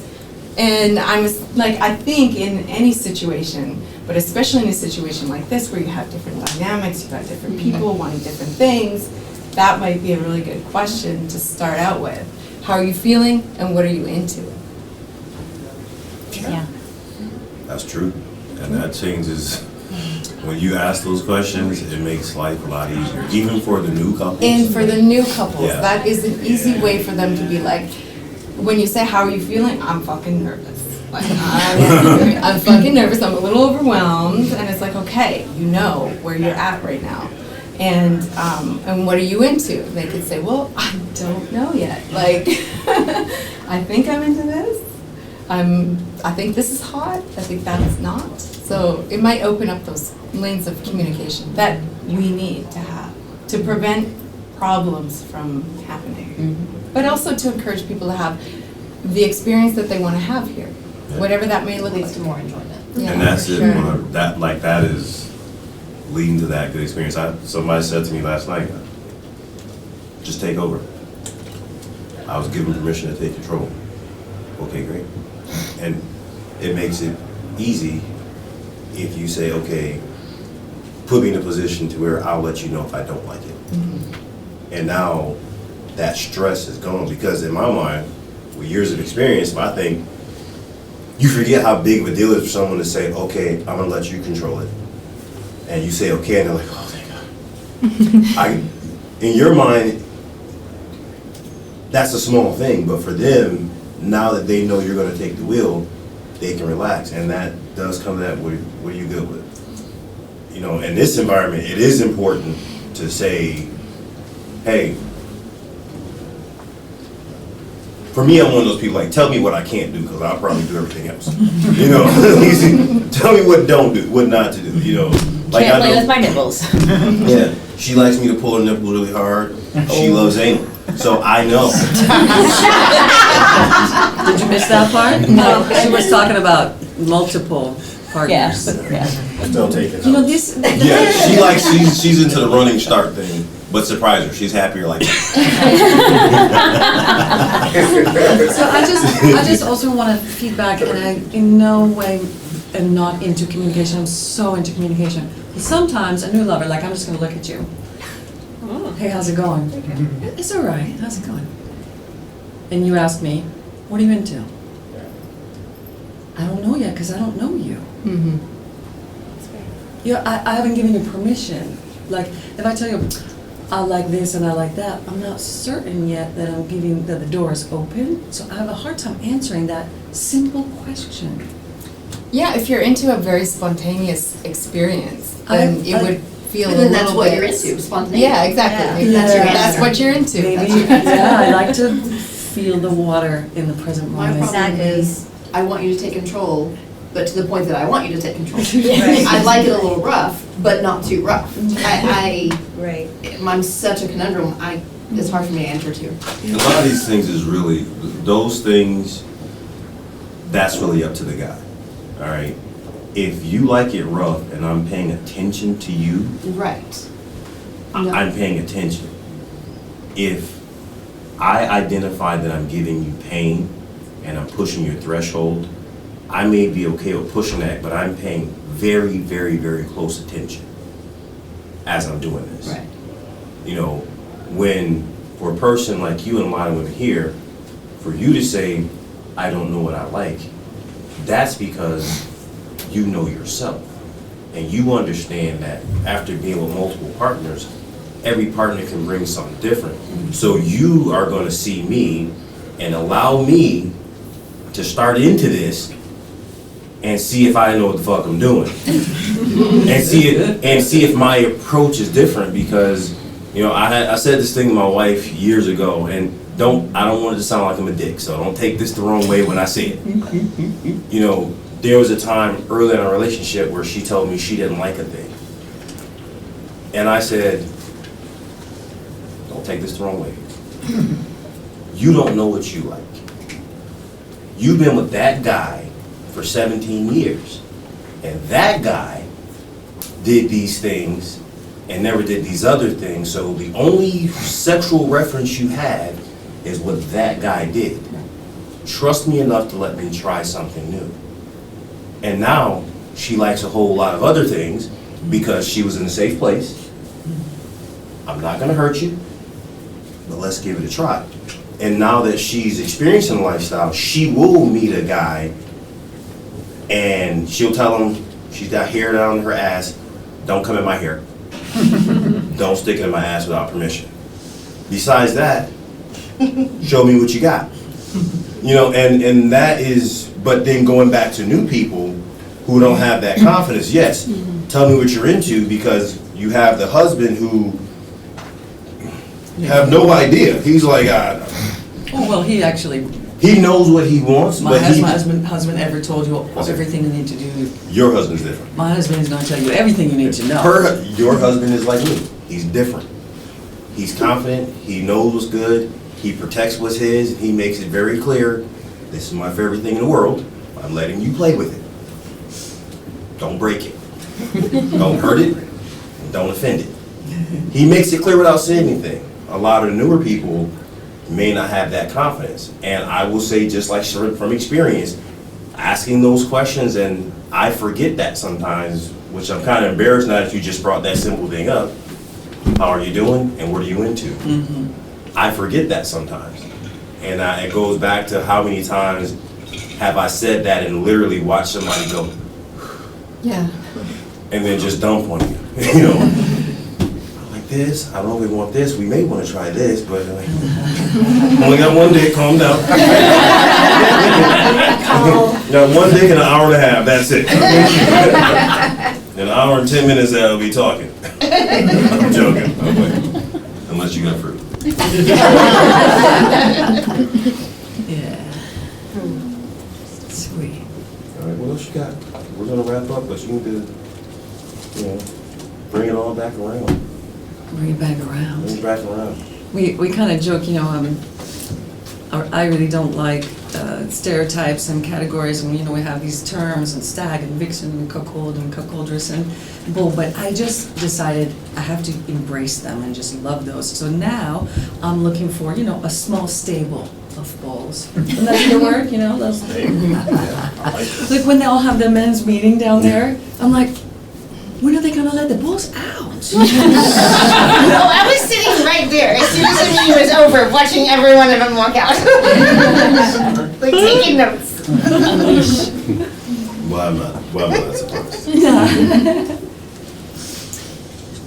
And I was like, I think in any situation, but especially in a situation like this where you have different dynamics, you've got different people wanting different things, that might be a really good question to start out with. How are you feeling and what are you into?
Yeah.
That's true. And that changes, when you ask those questions, it makes life a lot easier, even for the new couples.
And for the new couples,
Yeah.
that is an easy way for them to be like, when you say, how are you feeling? I'm fucking nervous. Like, I'm fucking nervous, I'm a little overwhelmed, and it's like, okay, you know where you're at right now. And what are you into? They could say, well, I don't know yet. Like, I think I'm into this. I think this is hot. I think that is not. So it might open up those lanes of communication that we need to have to prevent problems from happening. But also to encourage people to have the experience that they want to have here, whatever that may look like.
Leads to more enjoyment.
Yeah,
And that's
for
it.
sure.
That is leading to that good experience. Somebody said to me last night, just take over. I was given permission to take control. Okay, great. And it makes it easy if you say, okay, put me in a position to where I'll let you know if I don't like it. And now that stress is gone, because in my mind, with years of experience, I think you forget how big of a deal it is for someone to say, okay, I'm gonna let you control it. And you say, okay, and they're like, oh, thank God. In your mind, that's a small thing, but for them, now that they know you're gonna take the wheel, they can relax. And that does come to that, what are you good with? You know, in this environment, it is important to say, hey, for me, I'm one of those people like, tell me what I can't do, because I'll probably do everything else. You know, tell me what not to do, you know. Like,
Can't play with my nipples.
Yeah, she likes me to pull her nipples really hard. She loves anal, so I know.
Did you miss that part? No, she was talking about multiple partners.
Yeah.
Still taking
You know, this.
Yeah, she's into the running start thing, but surprise her, she's happier like that.
So I just also want to feedback, and I in no way am not into communication. I'm so into communication. Sometimes a new lover, like I'm just going to look at you. Hey, how's it going? It's all right. How's it going? And you ask me, what are you into? I don't know yet because I don't know you. I haven't given you permission. Like if I tell you I like this and I like that, I'm not certain yet that I'm giving that the door is open. So I have a hard time answering that simple question.
Yeah, if you're into a very spontaneous experience, then it would feel a
And
little
then that's what
bit-
you're into, spontaneous.
Yeah, exactly.
Yeah. That's your answer.
That's what you're into.
Maybe,
That's your
yeah, I like to feel the water in the present
My
moment.
problem is, I want you to take control, but to the point that I want you to take control.
Right.
I like it a little rough, but not too rough.
Right.
I'm such a conundrum. I it's hard for me to enter to.
A lot of these things is really, those things, that's really up to the guy, all right? If you like it rough and I'm paying attention to you,
Right.
I'm paying attention. If I identify that I'm giving you pain and I'm pushing your threshold, I may be okay with pushing that, but I'm paying very, very, very close attention as I'm doing this.
Right.
You know, when, for a person like you and a lot of women here, for you to say, I don't know what I like, that's because you know yourself. And you understand that after being with multiple partners, every partner can bring something different. So you are gonna see me and allow me to start into this and see if I know what the fuck I'm doing. and see if my approach is different, because, you know, I said this thing to my wife years ago, and I don't want it to sound like I'm a dick, so don't take this the wrong way when I say it. You know, there was a time early in our relationship where she told me she didn't like a thing. And I said, don't take this the wrong way. You don't know what you like. You've been with that guy for 17 years. And that guy did these things and never did these other things. So the only sexual reference you have is what that guy did. Trust me enough to let me try something new. And now she likes a whole lot of other things because she was in a safe place. I'm not gonna hurt you, but let's give it a try. And now that she's experiencing the lifestyle, she will meet a guy and she'll tell him she's got hair down her ass, don't come in my hair. Don't stick it in my ass without permission. Besides that, show me what you got. You know, and that is, but then going back to new people who don't have that confidence, yes, tell me what you're into, because you have the husband who have no idea. He's like,
Oh, well,
he knows what he wants, but
has my husband ever told you everything you need to do?
Your husband's different.
My husband is going to tell you everything you need to know.
Your husband is like me. He's different. He's confident. He knows what's good. He protects what's his. And he makes it very clear, this is my favorite thing in the world. I'm letting you play with it. Don't break it. Don't hurt it. And don't offend it. He makes it clear without saying anything. A lot of the newer people may not have that confidence. And I will say, just like from experience, asking those questions, and I forget that sometimes, which I'm kind of embarrassed now that you just brought that simple thing up. How are you doing and what are you into? I forget that sometimes. And it goes back to how many times have I said that and literally watched somebody go,
Yeah.
and then just dump on you. You know, I like this, I don't know if we want this, we may want to try this, but like, only got one dick, calm down. Got one dick and an hour and a half, that's it. An hour and 10 minutes I'll be talking. I'm joking, unless you got fruit.
Yeah. Sweet.
All right, what else you got? We're gonna wrap up, but you need to, you know, bring it all back around.
Bring it back around.
Bring it back around.
We kind of joke, you know, I really don't like stereotypes and categories, and you know, we have these terms and stag and vixen and cuckold and cuckoldress and bull, but I just decided I have to embrace them and just love those. So now I'm looking for, you know, a small stable of bulls. Isn't that the word, you know? Those, like when they all have the men's meeting down there, I'm like, when are they gonna let the bulls out?
Oh, I was sitting right there as soon as the meeting was over, watching every one of them walk out. Like taking notes.
Well, I'm not surprised.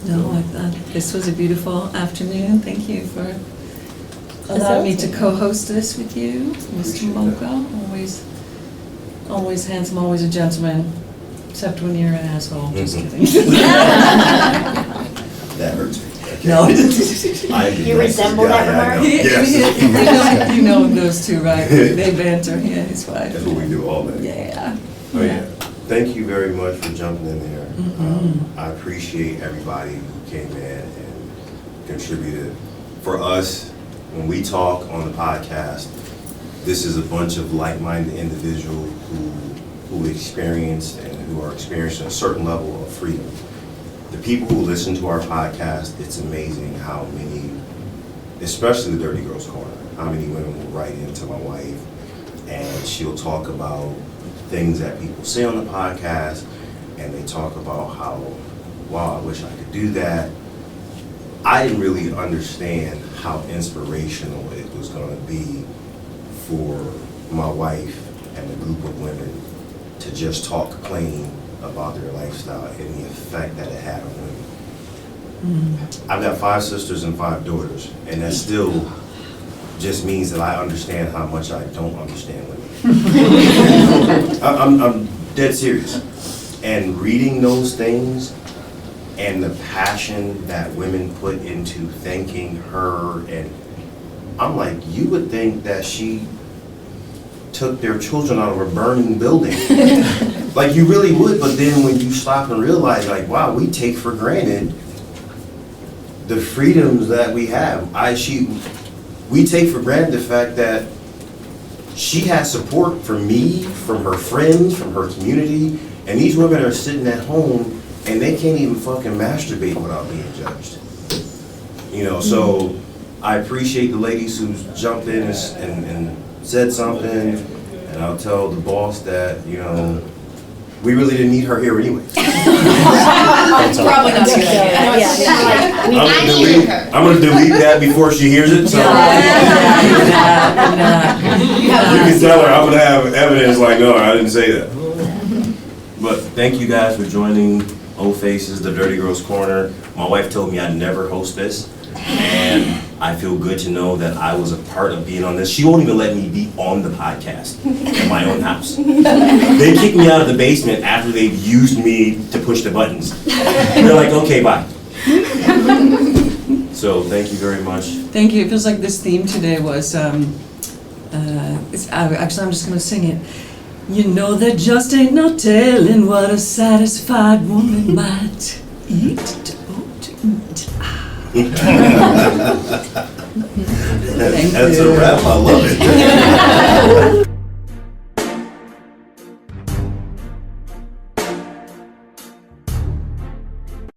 No, I thought this was a beautiful afternoon. Thank you for allowing me to co-host this with you, Mr. Mocha. Always handsome, always a gentleman, except when you're an asshole. Just kidding.
That hurts me.
No.
You
resemble that remark?
Yes.
You know those two, right? They banter. Yeah, he's fine.
That's what we do all day.
Yeah.
Oh, yeah. Thank you very much for jumping in there. I appreciate everybody who came in and contributed.
for us, when we talk on the podcast, this is a bunch of like-minded individuals who experienced and who are experiencing a certain level of freedom. The people who listen to our podcast, it's amazing how many, especially the Dirty Girls Corner, how many women will write into my wife and she'll talk about things that people say on the podcast, and they talk about how, wow, I wish I could do that. I didn't really understand how inspirational it was going to be for my wife and a group of women to just talk plain about their lifestyle and the effect that it had on women. I've got 5 sisters and 5 daughters, and that still just means that I understand how much I don't understand women. I'm dead serious. And reading those things and the passion that women put into thanking her, and I'm like, you would think that she took their children out of a burning building. Like, you really would, but then when you stop and realize, like, wow, we take for granted the freedoms that we have. We take for granted the fact that she has support from me, from her friends, from her community, and these women are sitting at home and they can't even fucking masturbate without being judged. You know, so I appreciate the ladies who jumped in and said something, and I'll tell the boss that, you know, we really didn't need her here anyway.
It's probably not a good idea.
I'm gonna delete that before she hears it, so. You can tell her I'm gonna have evidence like, no, I didn't say that. But thank you guys for joining Old Faces, the Dirty Girls Corner. My wife told me I'd never host this, and I feel good to know that I was a part of being on this. She won't even let me be on the podcast in my own house. They kicked me out of the basement after they've used me to push the buttons. They're like, okay, bye. So thank you very much.
Thank you. It feels like this theme today was, actually I'm just going to sing it. You know there just ain't no telling what a satisfied woman might eat.
That's a wrap. I love it.